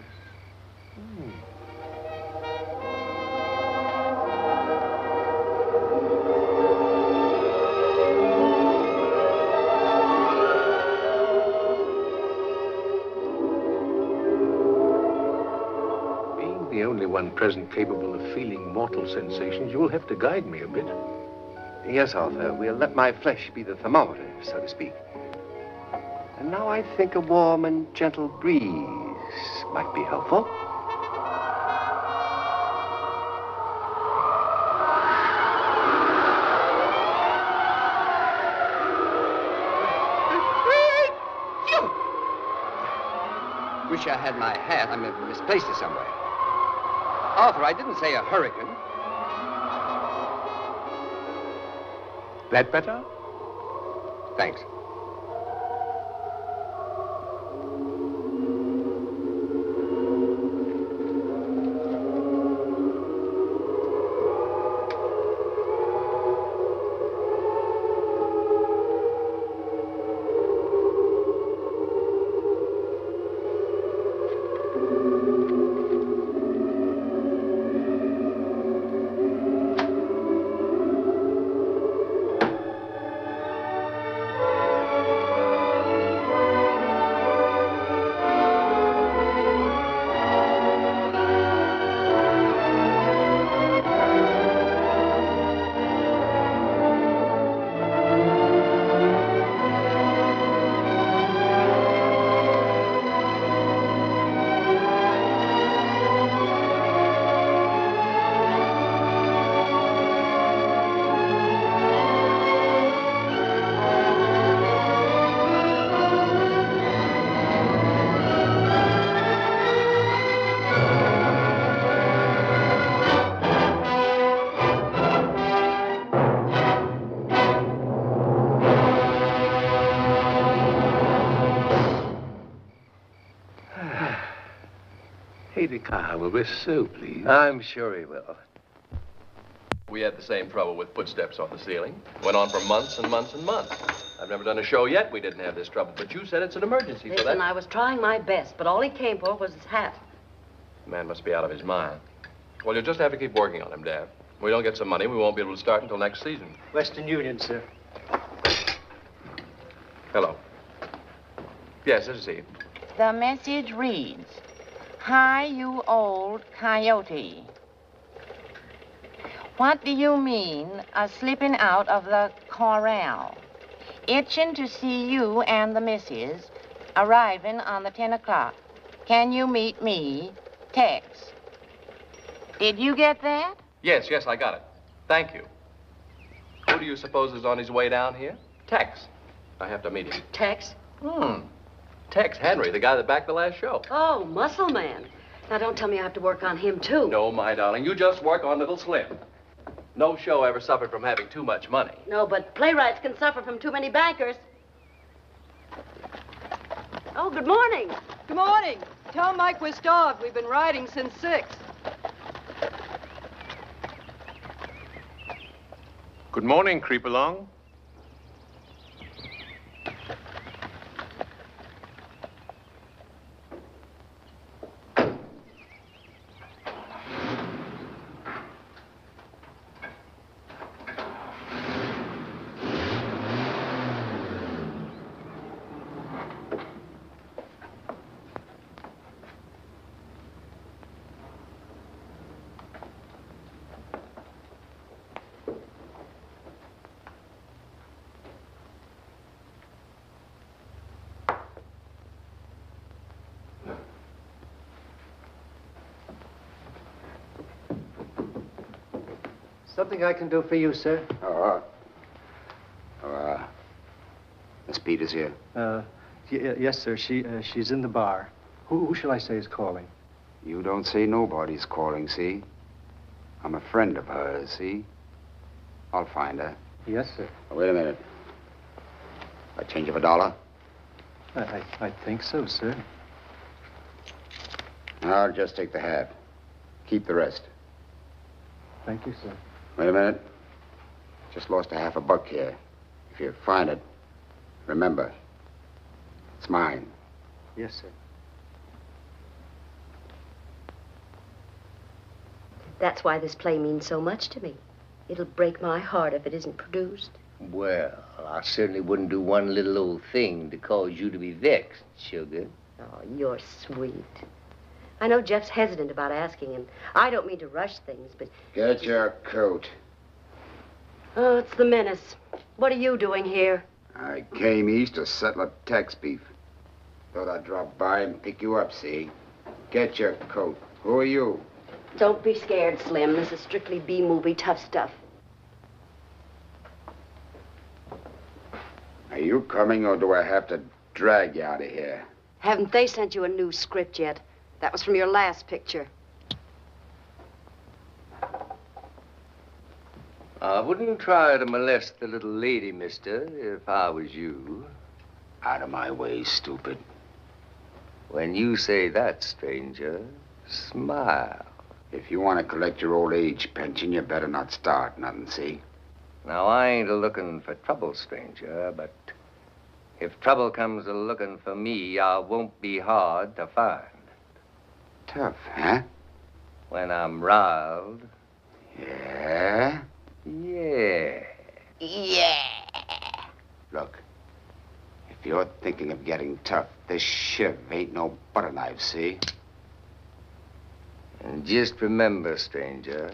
Being the only one present capable of feeling mortal sensations, you'll have to guide me a bit. Yes, Arthur. We'll let my flesh be the thermometer, so to speak. And now I think a warm and gentle breeze might be helpful. Wish I had my hat. I misplaced it somewhere. Arthur, I didn't say a hurricane. That better? Thanks. Car will rest so pleased. I'm sure he will. We had the same trouble with footsteps on the ceiling. Went on for months and months and months. I've never done a show yet we didn't have this trouble, but you said it's an emergency, so Listen, that... I was trying my best, but all he came for was his hat. The man must be out of his mind. Well, you'll just have to keep working on him, Dad. If we don't get some money, we won't be able to start until next season. Western Union, sir. Hello. Yes, this is he. The message reads, "Hi, you old coyote. What do you mean, slipping out of the corral? Itching to see you and the missus, arriving on the 10 o'clock. Can you meet me? Tex." Did you get that? Yes, I got it. Thank you. Who do you suppose is on his way down here? Tex. I have to meet him. Tex? Tex Henry, the guy that backed the last show. Oh, Muscle Man. Now, don't tell me I have to work on him, too. No, my darling. You just work on Little Slim. No show ever suffered from having too much money. No, but playwrights can suffer from too many bankers. Oh, good morning. Good morning. Tell Mike we're starved. We've been riding since 6. Good morning, creep along. Something I can do for you, sir? Miss Peters here. Yes, sir. She's in the bar. Who shall I say is calling? You don't say nobody's calling, see? I'm a friend of hers, see? I'll find her. Yes, sir. Oh, wait a minute. A change of $1? I think so, sir. I'll just take the half. Keep the rest. Thank you, sir. Wait a minute. Just lost $50 here. If you find it, remember, it's mine. Yes, sir. That's why this play means so much to me. It'll break my heart if it isn't produced. Well, I certainly wouldn't do one little old thing to cause you to be vexed, sugar. Oh, you're sweet. I know Jeff's hesitant about asking, and I don't mean to rush things, but... Get your coat. Oh, it's the menace. What are you doing here? I came east to settle a tax beef. Thought I'd drop by and pick you up, see? Get your coat. Who are you? Don't be scared, Slim. This is strictly B-movie tough stuff. Are you coming, or do I have to drag you out of here? Haven't they sent you a new script yet? That was from your last picture. I wouldn't try to molest the little lady, mister, if I was you. Out of my way, stupid. When you say that, stranger, smile. If you want to collect your old age pension, you better not start nothing, see? Now, I ain't a-looking for trouble, stranger, but if trouble comes a-looking for me, I won't be hard to find. Tough, huh? When I'm riled. Yeah? Yeah. Yeah. Look, if you're thinking of getting tough, this shiv ain't no butter knife, see? And just remember, stranger,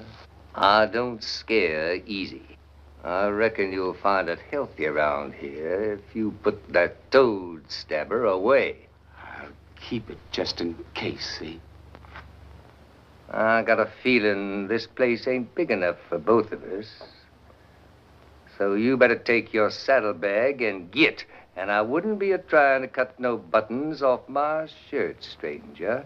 I don't scare easy. I reckon you'll find it healthy around here if you put that toad stabber away. I'll keep it just in case, see? I got a feeling this place ain't big enough for both of us. So you better take your saddlebag and git. And I wouldn't be a-trying to cut no buttons off my shirt, stranger.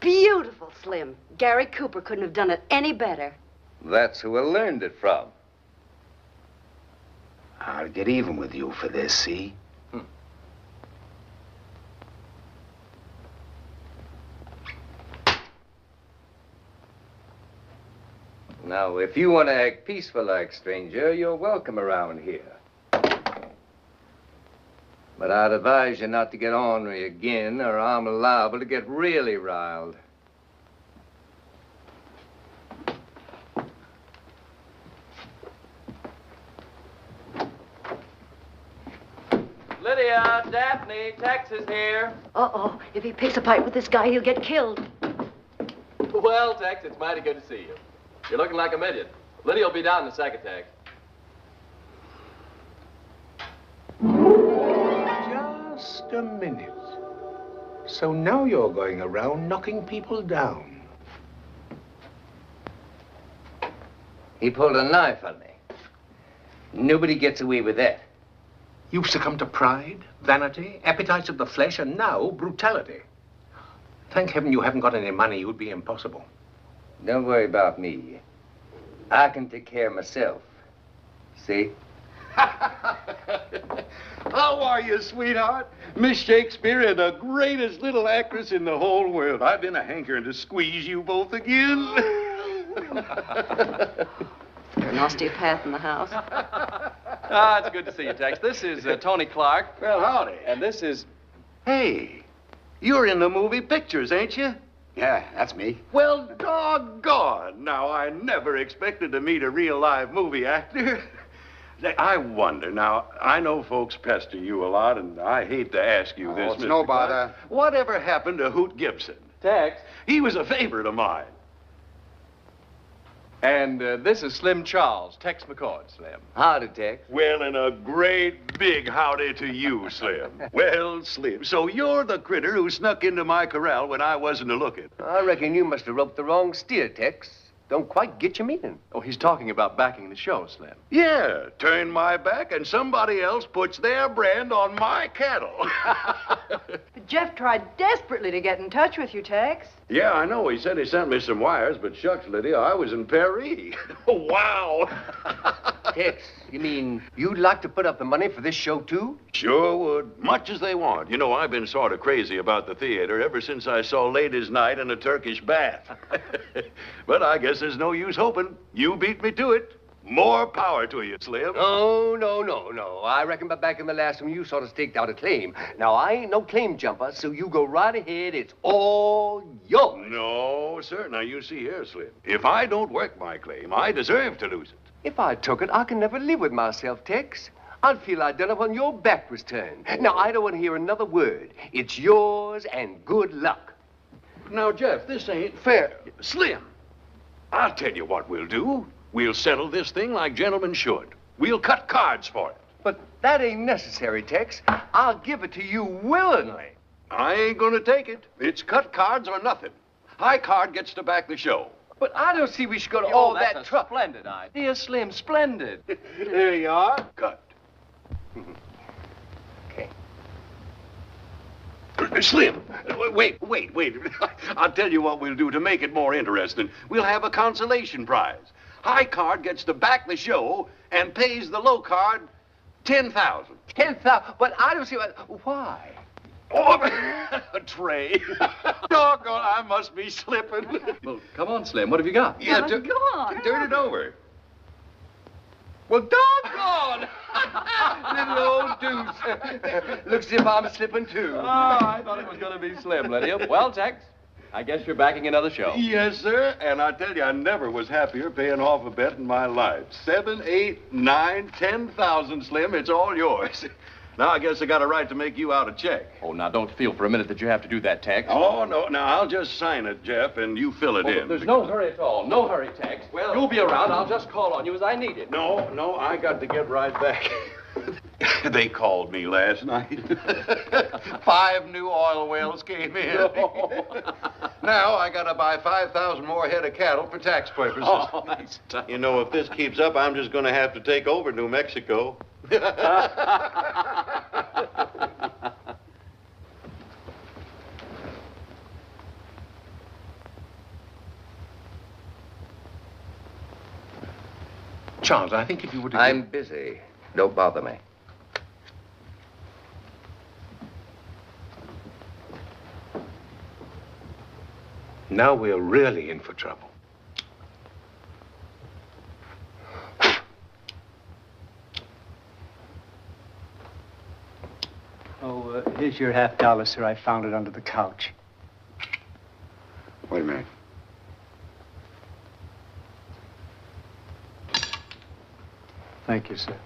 Beautiful, Slim. Gary Cooper couldn't have done it any better. That's who I learned it from. I'll get even with you for this, see? Now, if you want to act peaceful like, stranger, you're welcome around here. But I'd advise you not to get ornery again, or I'm liable to get really riled. Lydia, Daphne, Tex is here. Uh-oh. If he picks a fight with this guy, he'll get killed. Well, Tex, it's mighty good to see you. You're looking like a million. Lydia will be down in a second, Tex. Just a minute. So now you're going around knocking people down. He pulled a knife on me. Nobody gets away with that. You've succumbed to pride, vanity, appetites of the flesh, and now brutality. Thank heaven you haven't got any money. It would be impossible. Don't worry about me. I can take care of myself. See? How are you, sweetheart? Miss Shakespeare and the greatest little actress in the whole world. I've been a hankering to squeeze you both again. You're an osteopath in the house. Ah, it's good to see you, Tex. This is Tony Clark. Well, howdy. And this is... Hey, you're in the movie pictures, ain't you? Yeah, that's me. Well, doggone. Now, I never expected to meet a real live movie actor. I wonder, now, I know folks pester you a lot, and I hate to ask you this, it's Mr. no Clark. bother. Whatever happened to Hoot Gibson? Tex. He was a favorite of mine. And this is Slim Charles, Tex McCord, Slim. Howdy, Tex. Well, and a great big howdy to you, Slim. Well, Slim, so you're the critter who snuck into my corral when I wasn't a-looking. I reckon you must have roped the wrong steer, Tex. Don't quite get your meaning. Oh, he's talking about backing the show, Slim. Yeah, turn my back and somebody else puts their brand on my cattle. Jeff tried desperately to get in touch with you, Tex. Yeah, I know. He said he sent me some wires, but shucks, Lydia, I was in Paris. Wow. Tex, you mean you'd like to put up the money for this show, too? Sure would. Much as they want. You know, I've been sort of crazy about the theater ever since I saw Ladies' Night and a Turkish bath. But I guess there's no use hoping. You beat me to it. More power to you, Slim. Oh, no. I reckon by back in the last one, you sort of staked out a claim. Now, I ain't no claim jumper, so you go right ahead. It's all yours. No, sir. Now, you see here, Slim. If I don't work my claim, I deserve to lose it. If I took it, I could never live with myself, Tex. I'd feel I'd done it when your back was turned. Now, I don't want to hear another word. It's yours, and good luck. Now, Jeff, this ain't fair. Slim, I'll tell you what we'll do. We'll settle this thing like gentlemen should. We'll cut cards for it. But that ain't necessary, Tex. I'll give it to you willingly. I ain't gonna take it. It's cut cards or nothing. High card gets to back the show. But I don't see we should go to all that That's a trouble. splendid idea, Slim. Splendid. There you are. Cut. Okay. Slim, wait. I'll tell you what we'll do to make it more interesting. We'll have a consolation prize. High card gets to back the show and pays the low card $10,000. $10,000? But I don't see why. Oh, Trey. Doggone, I must be slipping. Well, come on, Slim. What have you got? Yeah, Go on. turn it over. Well, doggone! Little old deuce. Looks as if I'm slipping, too. Oh, I thought it was going to be Slim, Lydia. Well, Tex, I guess you're backing another show. Yes, sir. And I tell you, I never was happier paying off a bet in my life. 7, 8, 9, 10,000, Slim. It's all yours. Now, I guess I got a right to make you out a check. Oh, now, don't feel for a minute that you have to do that, Tex. Oh, no. Now, I'll just sign it, Jeff, and you fill it in. There's no hurry at all. No hurry, Tex. Well, you'll be around. I'll just call on you as I need it. No, I got to get right back. They called me last night. 5 new oil wells came in. Now I got to buy 5,000 more head of cattle for tax purposes. Oh, that's tough. You know, if this keeps up, I'm just going to have to take over New Mexico. Charles, I think if you would... I'm busy. Don't bother me. Now we're really in for trouble. Oh, here's your $50, sir. I found it under the couch. Wait a minute. Thank you, sir.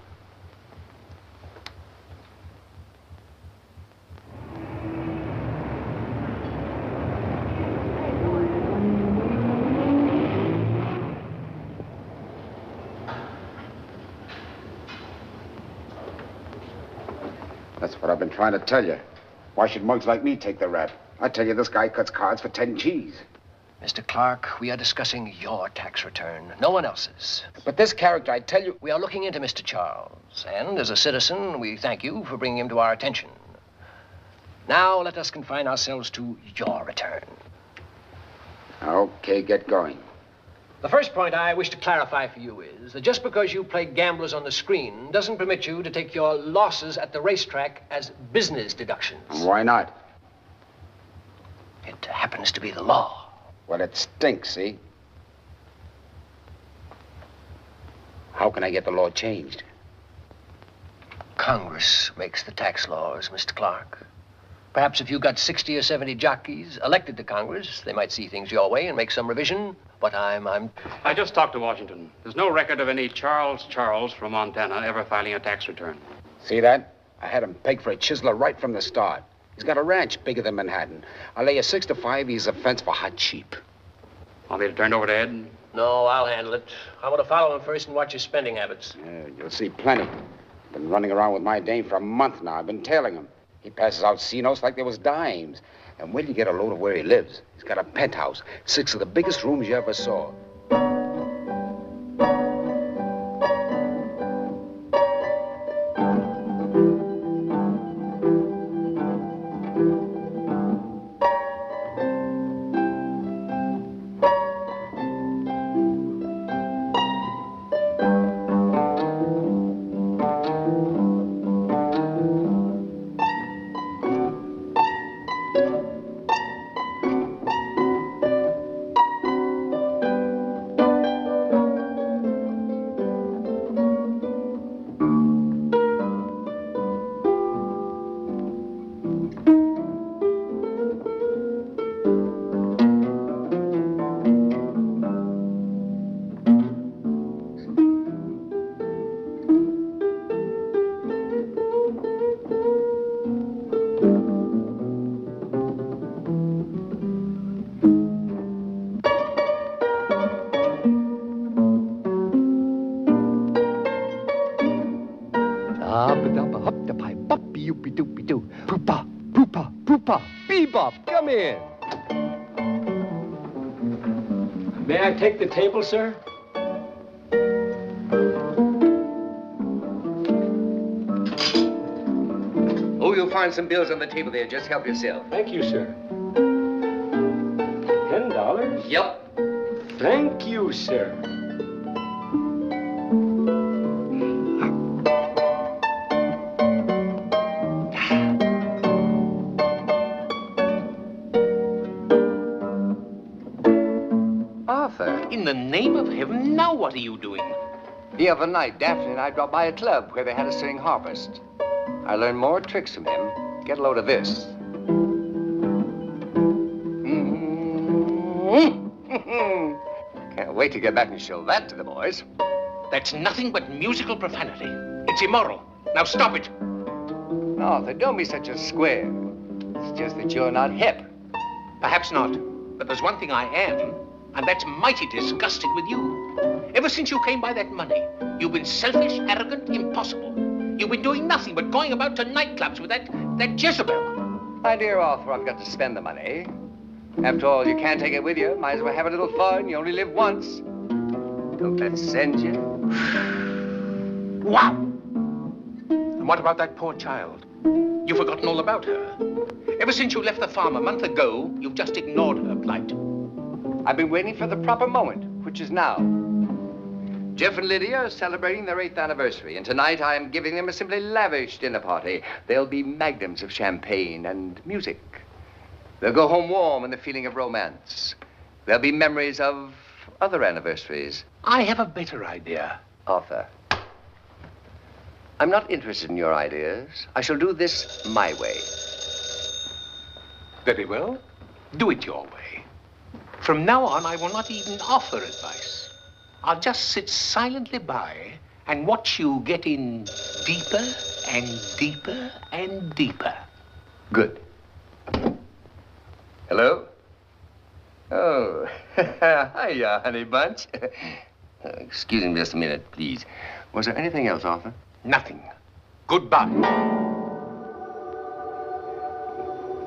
That's what I've been trying to tell you. Why should mugs like me take the rap? I tell you, this guy cuts cards for 10 G's. Mr. Clark, we are discussing your tax return, no one else's. But this character, I tell you... We are looking into Mr. Charles, and as a citizen, we thank you for bringing him to our attention. Now, let us confine ourselves to your return. Okay, get going. The first point I wish to clarify for you is that just because you play gamblers on the screen doesn't permit you to take your losses at the racetrack as business deductions. Why not? It happens to be the law. Well, it stinks, see? How can I get the law changed? Congress makes the tax laws, Mr. Clark. Perhaps if you got 60 or 70 jockeys elected to Congress, they might see things your way and make some revision. But I just talked to Washington. There's no record of any Charles from Montana ever filing a tax return. See that? I had him pegged for a chiseler right from the start. He's got a ranch bigger than Manhattan. I'll lay you 6 to 5 he's a fence for hot sheep. Want me to turn it over to Ed? No, I'll handle it. I want to follow him first and watch his spending habits. You'll see plenty. Been running around with my dame for a month now. I've been tailing him. He passes out C-notes like there was dimes. And when you get a load of where he lives, he's got a penthouse, 6 of the biggest rooms you ever saw. Come in. May I take the table, sir? Oh, you'll find some bills on the table there. Just help yourself. Thank you, sir. $10? Yep. Thank you, sir. In the name of heaven, now what are you doing? The other night, Daphne and I dropped by a club where they had a string harpist. I learned more tricks from him. Get a load of this. Can't wait to get back and show that to the boys. That's nothing but musical profanity. It's immoral. Now stop it. Arthur, don't be such a square. It's just that you're not hip. Perhaps not. But there's one thing I am. And that's mighty disgusted with you. Ever since you came by that money, you've been selfish, arrogant, impossible. You've been doing nothing but going about to nightclubs with that Jezebel. My dear Arthur, I've got to spend the money. After all, you can't take it with you. Might as well have a little fun. You only live once. Don't that send you? Wow! And what about that poor child? You've forgotten all about her. Ever since you left the farm a month ago, you've just ignored her plight. I've been waiting for the proper moment, which is now. Jeff and Lydia are celebrating their 8th anniversary, and tonight I am giving them a simply lavish dinner party. There'll be magnums of champagne and music. They'll go home warm in the feeling of romance. There'll be memories of other anniversaries. I have a better idea. Arthur, I'm not interested in your ideas. I shall do this my way. Very well. Do it your way. From now on, I will not even offer advice. I'll just sit silently by and watch you get in deeper and deeper and deeper. Good. Hello? Oh, hiya, honey bunch. Excuse me just a minute, please. Was there anything else, Arthur? Nothing. Goodbye.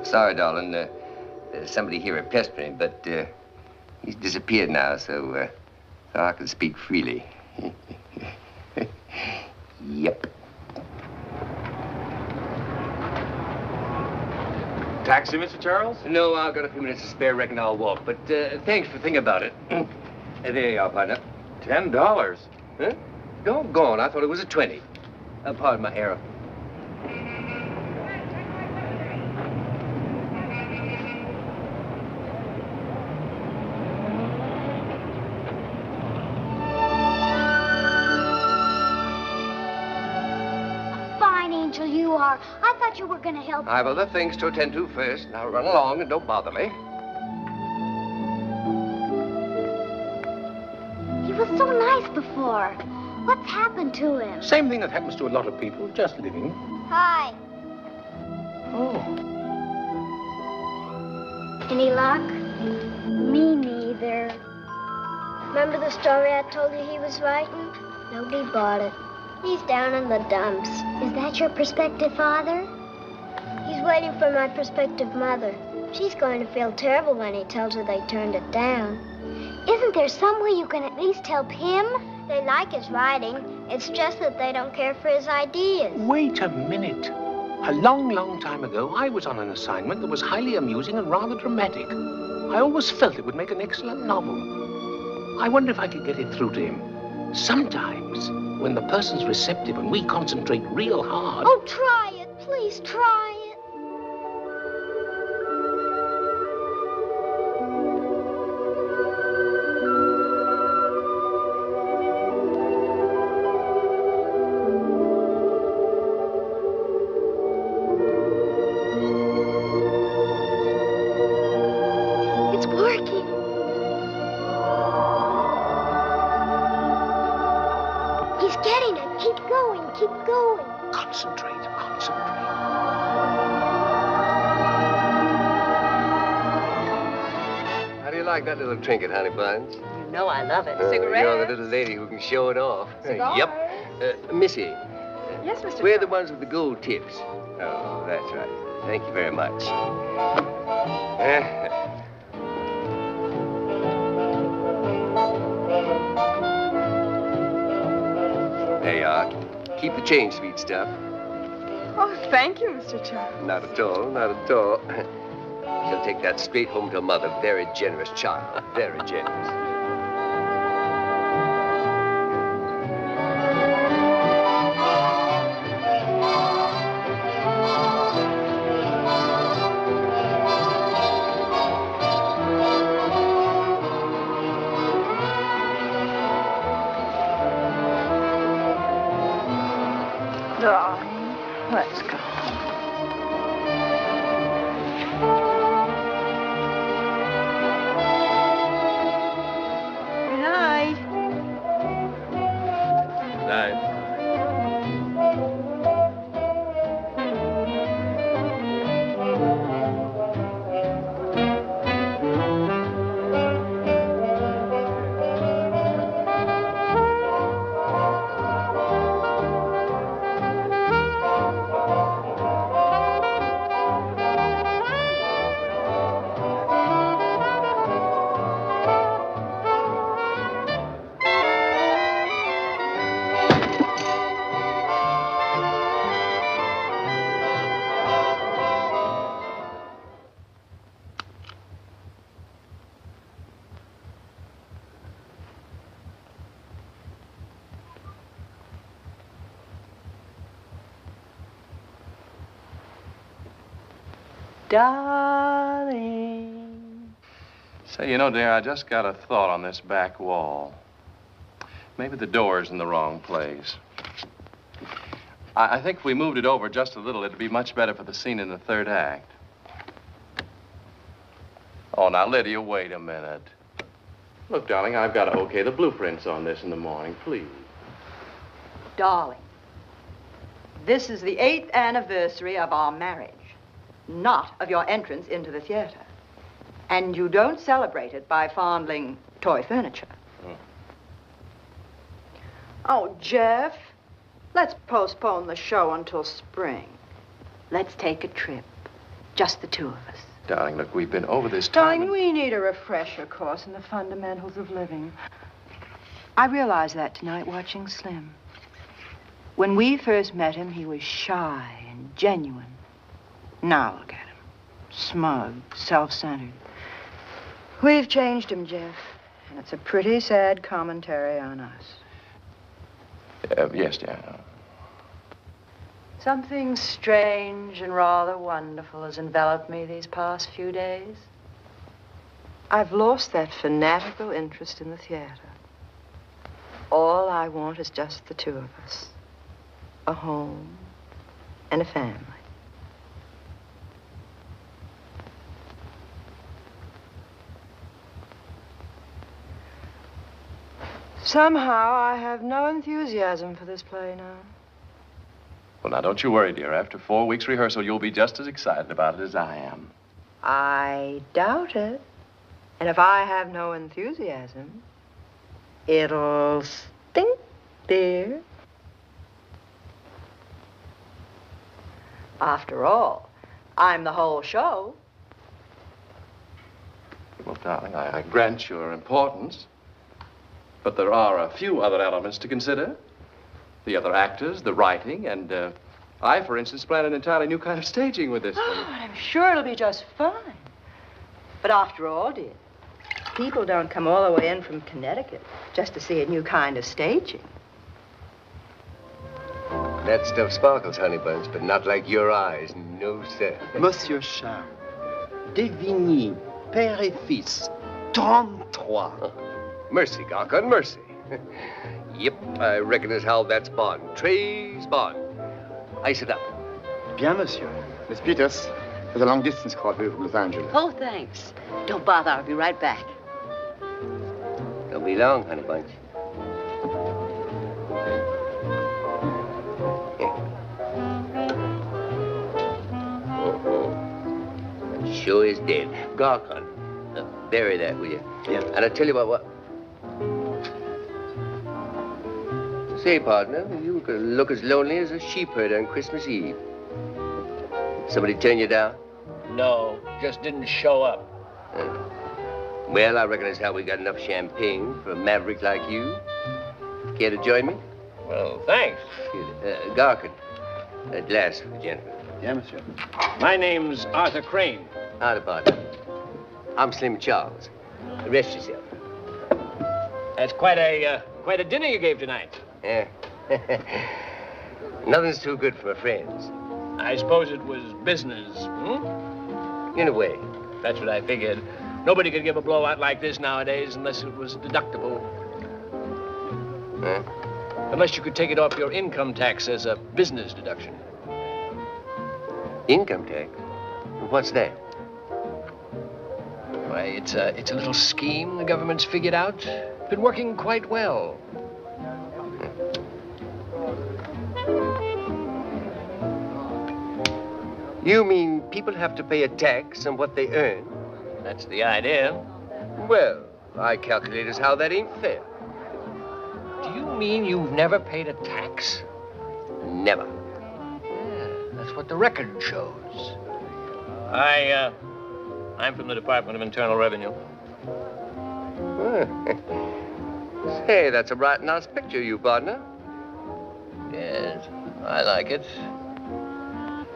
Sorry, darling. There's somebody here at pestering, but he's disappeared now, so I can speak freely. Yep. Taxi, Mr. Charles? No, I've got a few minutes to spare. Reckon I'll walk. But thanks for thinking about it. There you are, partner. $10? Huh? Doggone, I thought it was a 20. Pardon my error. Fine angel you are. I thought you were going to help I've me. other things to attend to first. Now run along and don't bother me. He was so nice before. What's happened to him? Same thing that happens to a lot of people, just living. Hi. Oh. Any luck? Me neither. Remember the story I told you he was writing? Nobody bought it. He's down in the dumps. Is that your prospective father? He's waiting for my prospective mother. She's going to feel terrible when he tells her they turned it down. Isn't there some way you can at least help him? They like his writing. It's just that they don't care for his ideas. Wait a minute. A long, long time ago, I was on an assignment that was highly amusing and rather dramatic. I always felt it would make an excellent novel. I wonder if I could get it through to him. Sometimes, when the person's receptive and we concentrate real hard... Oh, try it. Please try it. It's working. He's getting it. Keep going. Keep going. Concentrate. How do you like that little trinket, honey buns? You know I love it. You're Cigarette? the little lady who can show it off. Cigars? Yep. Missy, Yes, Mr. we're the ones with the gold tips. Oh, that's right. Thank you very much. There you are. Keep the change, sweet stuff. Oh, thank you, Mr. Charles. Not at all, not at all. She'll take that straight home to mother. Very generous child. Very generous. Darling, let's go. Good night. Night. Darling. Say, you know, dear, I just got a thought on this back wall. Maybe the door's in the wrong place. I think if we moved it over just a little, it'd be much better for the scene in the third act. Oh, now, Lydia, wait a minute. Look, darling, I've got to okay the blueprints on this in the morning, please. Darling, this is the 8th anniversary of our marriage, not of your entrance into the theater. And you don't celebrate it by fondling toy furniture. Oh, Jeff, let's postpone the show until spring. Let's take a trip, just the two of us. Darling, look, we've been over this time. Darling, we need a refresher course in the fundamentals of living. I realized that tonight watching Slim. When we first met him, he was shy and genuine. Now look at him. Smug, self-centered. We've changed him, Jeff. And it's a pretty sad commentary on us. Yes, dear. Something strange and rather wonderful has enveloped me these past few days. I've lost that fanatical interest in the theater. All I want is just the two of us. A home and a family. Somehow, I have no enthusiasm for this play now. Well, now, don't you worry, dear. After 4 weeks' rehearsal, you'll be just as excited about it as I am. I doubt it. And if I have no enthusiasm, it'll stink, dear. After all, I'm the whole show. Well, darling, I grant your importance. But there are a few other elements to consider. The other actors, the writing, and I, for instance, plan an entirely new kind of staging with this one. Oh, I'm sure it'll be just fine. But after all, dear, people don't come all the way in from Connecticut just to see a new kind of staging. That stuff sparkles, honey buns, but not like your eyes. No, sir. Monsieur Charles, Devigny, père et fils, 33. Mercy, Garcon, mercy. Yep, I reckon as how that's Bond. Trey's Bond. Ice it up. Bien, monsieur. Miss Peters, there's a long-distance call here from Los Angeles. Oh, thanks. Don't bother. I'll be right back. Don't be long, honey bunch. Sure is dead. Garcon, bury that, will you? Yes. And I tell you what. Say, partner, you look as lonely as a sheep herder on Christmas Eve. Somebody turn you down? No, just didn't show up. Well, I reckon that's how we got enough champagne for a maverick like you. Care to join me? Well, thanks. Garcon, a glass for the gentleman. Yeah, monsieur. My name's Arthur Crane. Howdy, partner. I'm Slim Charles. Rest yourself. That's quite a dinner you gave tonight. Yeah. Nothing's too good for my friends. I suppose it was business, In a way. That's what I figured. Nobody could give a blowout like this nowadays unless it was deductible. Huh? Unless you could take it off your income tax as a business deduction. Income tax? What's that? Why, it's a little scheme the government's figured out. Been working quite well. You mean people have to pay a tax on what they earn? That's the idea. Well, I calculate as how that ain't fair. Do you mean you've never paid a tax? Never. Yeah, that's what the record shows. I'm from the Department of Internal Revenue. Say, that's a right nice picture, you partner. Yes, I like it.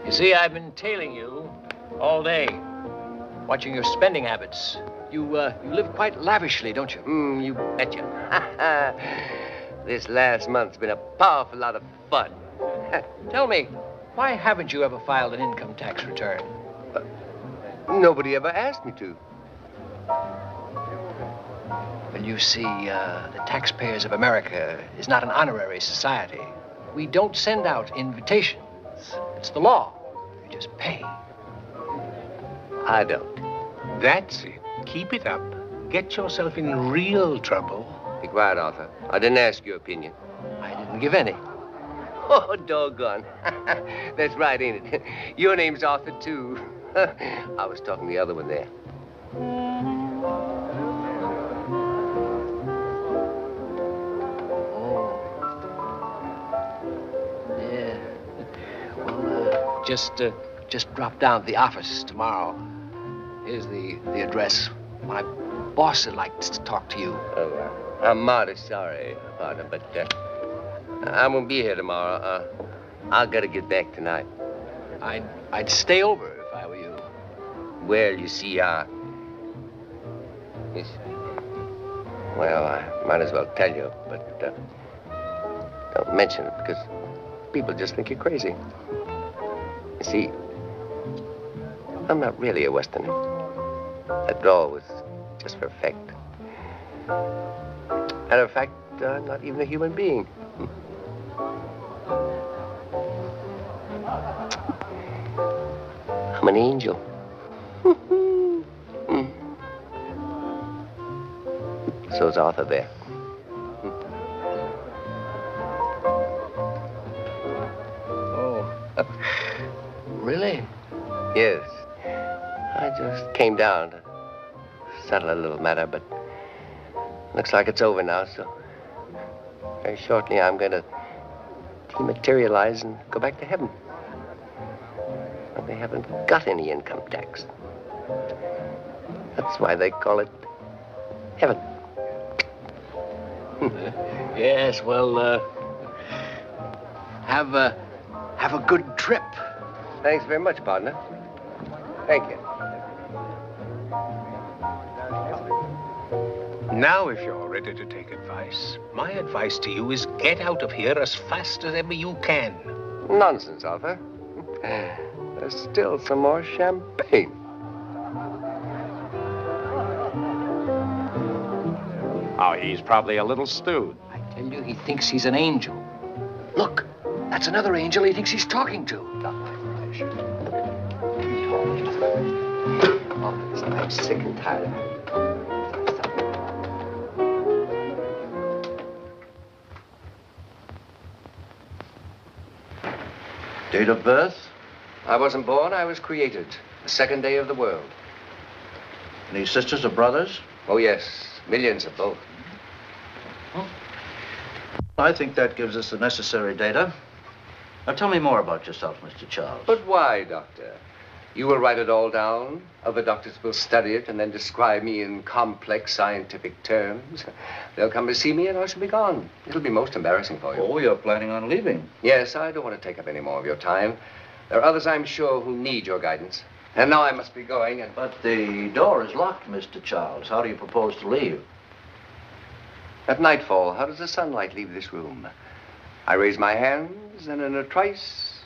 You see, I've been tailing you all day, watching your spending habits. You live quite lavishly, don't you? You betcha. This last month's been a powerful lot of fun. Tell me, why haven't you ever filed an income tax return? Nobody ever asked me to. Well, you see, the taxpayers of America is not an honorary society. We don't send out invitations. It's the law. You just pay. I don't. That's it. Keep it up. Get yourself in real trouble. Be quiet, Arthur. I didn't ask your opinion. I didn't give any. Oh, doggone. That's right, ain't it? Your name's Arthur, too. I was talking the other one there. Just drop down to the office tomorrow. Here's the address. My boss would like to talk to you. Oh, I'm mighty sorry, partner, but I won't be here tomorrow. I gotta get back tonight. I'd stay over if I were you. Well, you see, yes. Well, I might as well tell you, but don't mention it because people just think you're crazy. You see, I'm not really a Westerner. That drawl was just for effect. Matter of fact, I'm not even a human being. I'm an angel. So's Arthur there. Oh, really? Yes. I just came down to settle a little matter, but looks like it's over now, so very shortly I'm going to dematerialize and go back to heaven. But they haven't got any income tax. That's why they call it heaven. Yes, well, have a good trip. Thanks very much, partner. Thank you. Now, if you're ready to take advice, my advice to you is get out of here as fast as ever you can. Nonsense, Arthur. There's still some more champagne. Oh, he's probably a little stewed. I tell you, he thinks he's an angel. Look, that's another angel he thinks he's talking to. I'm sick and tired of it. Date of birth? I wasn't born, I was created. The second day of the world. Any sisters or brothers? Oh, yes. Millions of both. I think that gives us the necessary data. Now tell me more about yourself, Mr. Charles. But why, Doctor? You will write it all down. Other doctors will study it and then describe me in complex scientific terms. They'll come to see me and I shall be gone. It'll be most embarrassing for you. Oh, you're planning on leaving? Yes, I don't want to take up any more of your time. There are others, I'm sure, who need your guidance. And now I must be going and... But the door is locked, Mr. Charles. How do you propose to leave? At nightfall, how does the sunlight leave this room? I raise my hands and in a trice,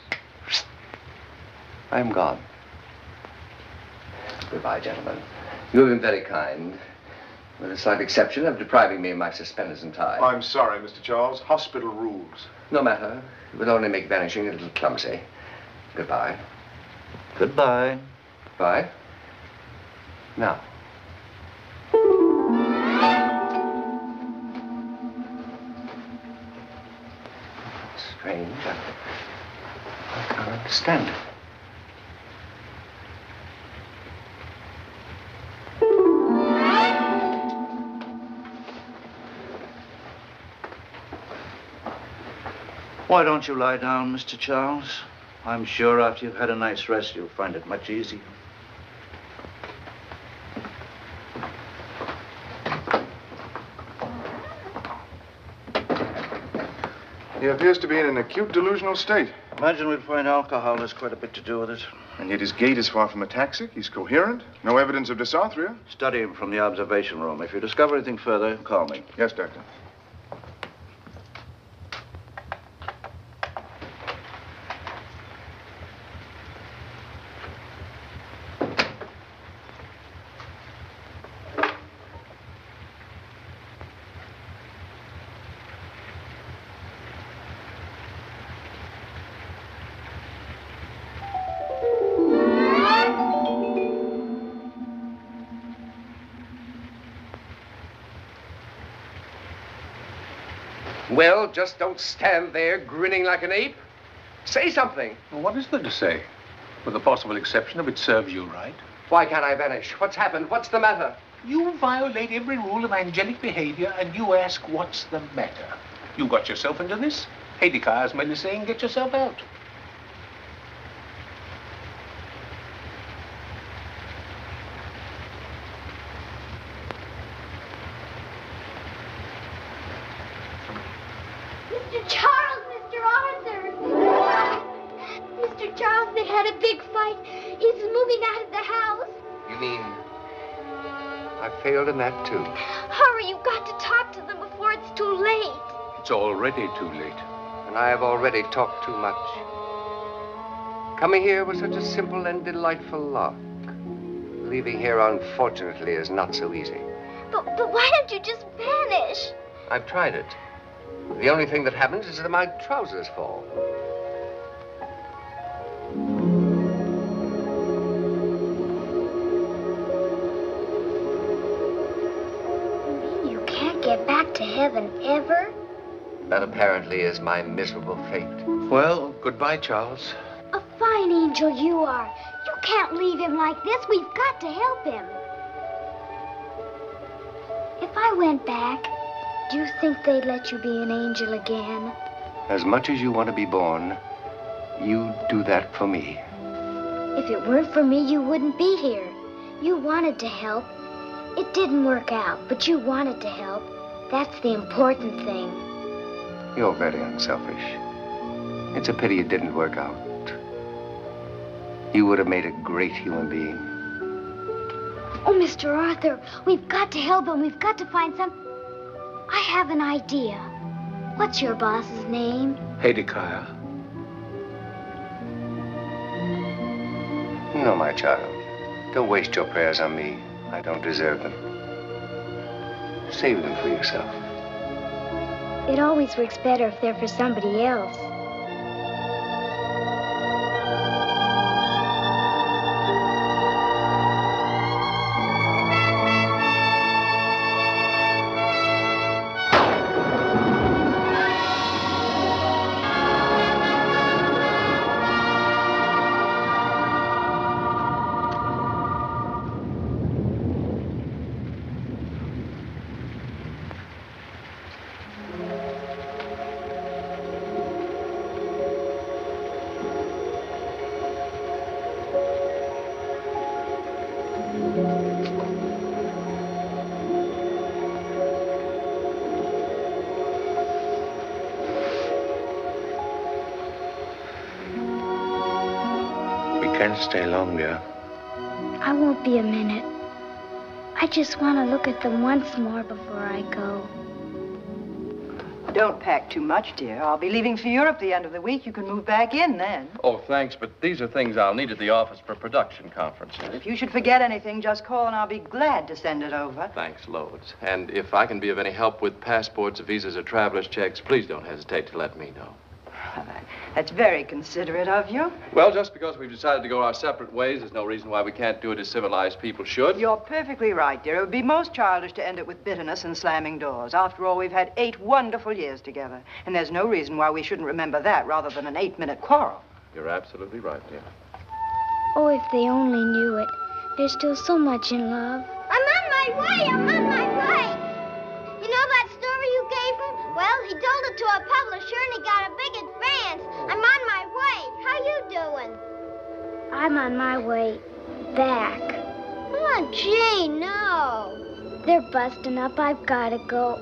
I am gone. Goodbye, gentlemen. You have been very kind, with a slight exception of depriving me of my suspenders and tie. I'm sorry, Mr. Charles. Hospital rules. No matter. It would only make vanishing a little clumsy. Goodbye. Goodbye. Bye. Now. Strange. I can't understand it. Why don't you lie down, Mr. Charles? I'm sure after you've had a night's rest, you'll find it much easier. He appears to be in an acute delusional state. Imagine we'd find alcohol has quite a bit to do with it. And yet his gait is far from ataxic. He's coherent. No evidence of dysarthria. Study him from the observation room. If you discover anything further, call me. Yes, Doctor. Well, just don't stand there grinning like an ape. Say something. Well, what is there to say? With the possible exception of it serves you right. Why can't I vanish? What's happened? What's the matter? You violate every rule of angelic behavior, and you ask what's the matter. You got yourself into this. Heidegger is merely saying get yourself out. Mr. Charles, Mr. Arthur. Mr. Charles, they had a big fight. He's moving out of the house. You mean I failed in that, too. Hurry, you've got to talk to them before it's too late. It's already too late. And I have already talked too much. Coming here was such a simple and delightful lark. Leaving here, unfortunately, is not so easy. But why don't you just vanish? I've tried it. The only thing that happens is that my trousers fall. You can't get back to heaven ever? That apparently is my miserable fate. Well, goodbye, Charles. A fine angel you are. You can't leave him like this. We've got to help him. If I went back, do you think they'd let you be an angel again? As much as you want to be born, you do that for me. If it weren't for me, you wouldn't be here. You wanted to help. It didn't work out, but you wanted to help. That's the important thing. You're very unselfish. It's a pity it didn't work out. You would have made a great human being. Oh, Mr. Arthur, we've got to help him. We've got to find some... I have an idea. What's your boss's name? Hezekiah. No, my child. Don't waste your prayers on me. I don't deserve them. Save them for yourself. It always works better if they're for somebody else. Stay long, dear. I won't be a minute. I just want to look at them once more before I go. Don't pack too much, dear. I'll be leaving for Europe the end of the week. You can move back in then. Oh, thanks, but these are things I'll need at the office for production conferences. If you should forget anything, just call and I'll be glad to send it over. Thanks, loads. And if I can be of any help with passports, visas, or traveler's checks, please don't hesitate to let me know. That's very considerate of you. Well, just because we've decided to go our separate ways, there's no reason why we can't do it as civilized people should. You're perfectly right, dear. It would be most childish to end it with bitterness and slamming doors. After all, we've had 8 wonderful years together. And there's no reason why we shouldn't remember that rather than an 8-minute quarrel. You're absolutely right, dear. Oh, if they only knew it. There's still so much in love. I'm on my way! I'm on my way! You know that story you gave him? Well, he told it to a publisher and he got a big advance. I'm on my way. How you doing? I'm on my way back. Oh, gee, no. They're busting up. I've got to go.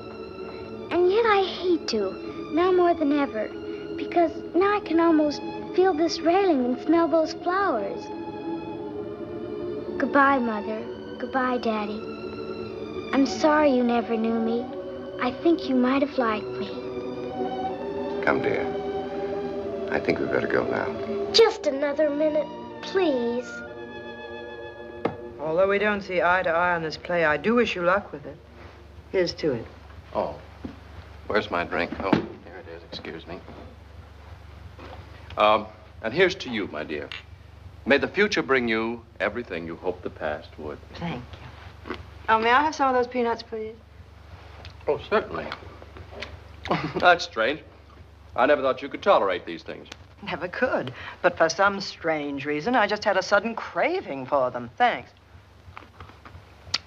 And yet I hate to, now more than ever, because now I can almost feel this railing and smell those flowers. Goodbye, Mother. Goodbye, Daddy. I'm sorry you never knew me. I think you might have liked me. Come, dear. I think we better go now. Just another minute, please. Although we don't see eye to eye on this play, I do wish you luck with it. Here's to it. Oh, where's my drink? Oh, here it is. Excuse me. And here's to you, my dear. May the future bring you everything you hoped the past would. Thank you. Oh, may I have some of those peanuts, please? Oh, certainly. That's strange. I never thought you could tolerate these things. Never could. But for some strange reason, I just had a sudden craving for them. Thanks.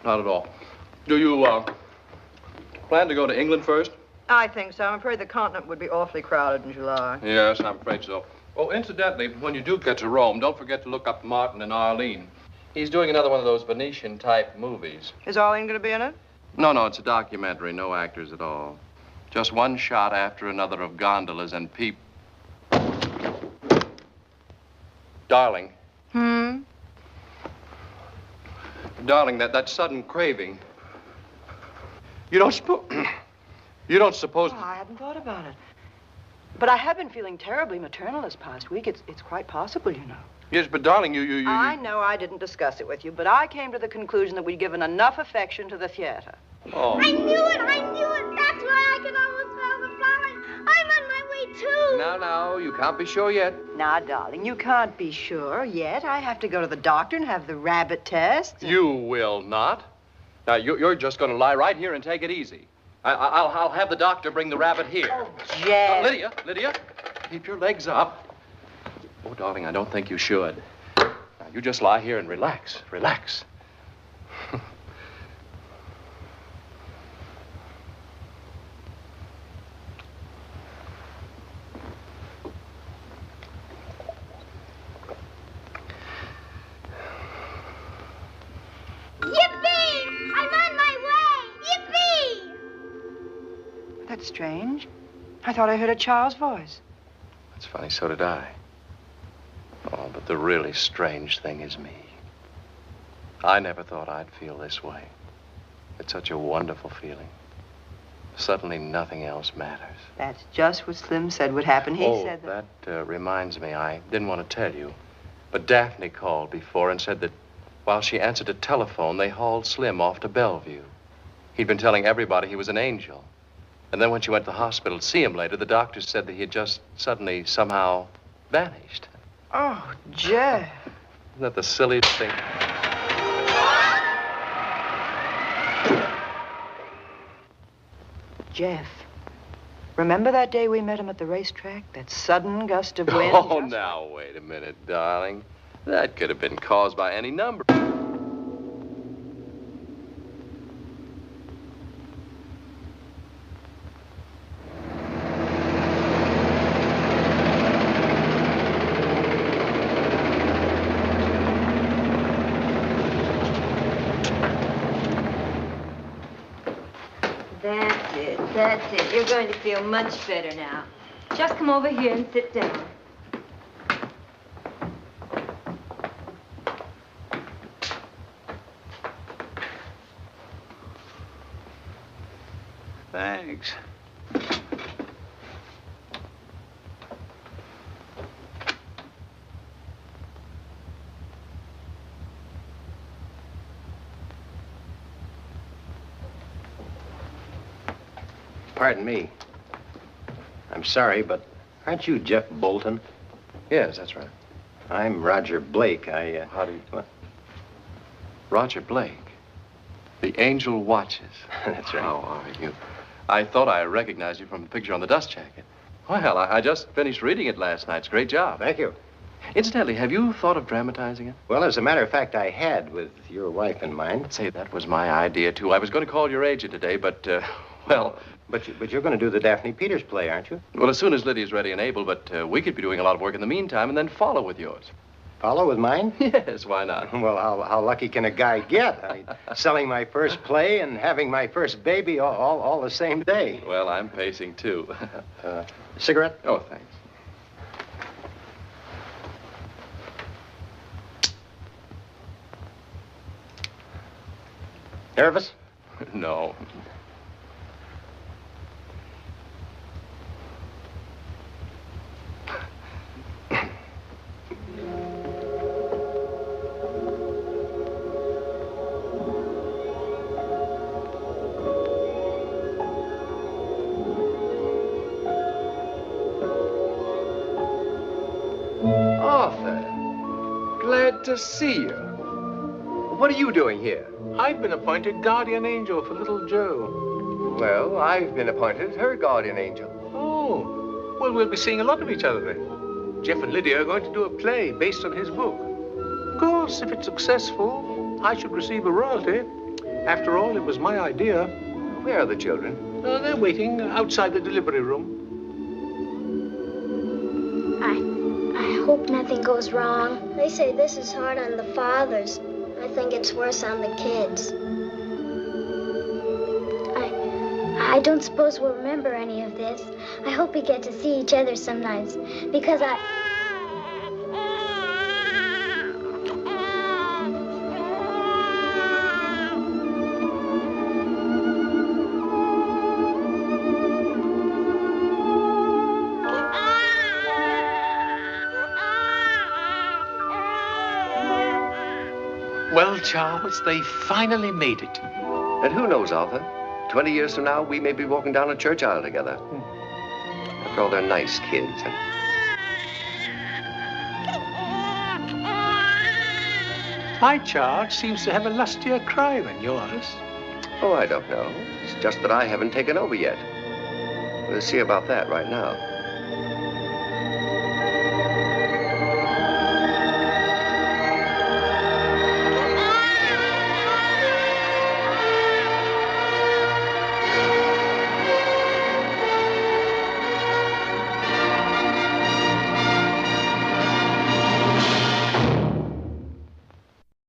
Not at all. Do you, plan to go to England first? I think so. I'm afraid the continent would be awfully crowded in July. Yes, I'm afraid so. Oh, incidentally, when you do get to Rome, don't forget to look up Martin and Arlene. He's doing another one of those Venetian-type movies. Is Arlene going to be in it? No, it's a documentary, no actors at all. Just one shot after another of gondolas and Darling. Hmm? Darling, that sudden craving, You don't suppose... You don't suppose... Oh, I hadn't thought about it. But I have been feeling terribly maternal this past week. It's quite possible, you know. Yes, but darling, you... I know I didn't discuss it with you, but I came to the conclusion that we'd given enough affection to the theater. Oh. I knew it! That's why I can almost smell the flowers. I'm on my way, too. Now, you can't be sure yet. Now, darling, you can't be sure yet. I have to go to the doctor and have the rabbit test. You will not. Now, you're just going to lie right here and take it easy. I'll have the doctor bring the rabbit here. Oh, Jeff. Lydia, keep your legs up. Oh, darling, I don't think you should. Now, you just lie here and relax. Yippee! I'm on my way! Yippee! That's strange. I thought I heard a child's voice. That's funny, so did I. Oh, but the really strange thing is me. I never thought I'd feel this way. It's such a wonderful feeling. Suddenly, nothing else matters. That's just what Slim said would happen. He said that... that reminds me, I didn't want to tell you. But Daphne called before and said that while she answered a telephone, they hauled Slim off to Bellevue. He'd been telling everybody he was an angel. And then when she went to the hospital to see him later, the doctors said that he had just suddenly, somehow, vanished. Oh, Jeff. Isn't that the silliest thing? Jeff, remember that day we met him at the racetrack? That sudden gust of wind? Oh, now, wait a minute, darling. That could have been caused by any number. That's it. You're going to feel much better now. Just come over here and sit down. Thanks. Pardon me. I'm sorry, but aren't you Jeff Bolton? Yes, that's right. I'm Roger Blake. How do you... What? Roger Blake. The Angel Watches. That's right. How are you? I thought I recognized you from the picture on the dust jacket. Well, I just finished reading it last night. It's a great job. Thank you. Incidentally, have you thought of dramatizing it? Well, as a matter of fact, I had, with your wife in mind. Say, that was my idea, too. I was going to call your agent today, but, well... But you're going to do the Daphne Peters play, aren't you? Well, as soon as Lydia's ready and able, but we could be doing a lot of work in the meantime and then follow with yours. Follow with mine? Yes, why not? Well, how lucky can a guy get? I mean, selling my first play and having my first baby all the same day. Well, I'm pacing, too. Cigarette? Oh, thanks. Nervous? No. Glad to see you. What are you doing here? I've been appointed guardian angel for little Joe. Well, I've been appointed her guardian angel. Oh, well, we'll be seeing a lot of each other then. Jeff and Lydia are going to do a play based on his book. Of course, if it's successful, I should receive a royalty. After all, it was my idea. Where are the children? They're waiting outside the delivery room. I hope nothing goes wrong. They say this is hard on the fathers. I think it's worse on the kids. I don't suppose we'll remember any of this. I hope we get to see each other sometimes, because Well, Charles, they finally made it. And who knows, Arthur? 20 years from now, we may be walking down a church aisle together. After all, they're nice kids. My Charles seems to have a lustier cry than yours. Oh, I don't know. It's just that I haven't taken over yet. We'll see about that right now.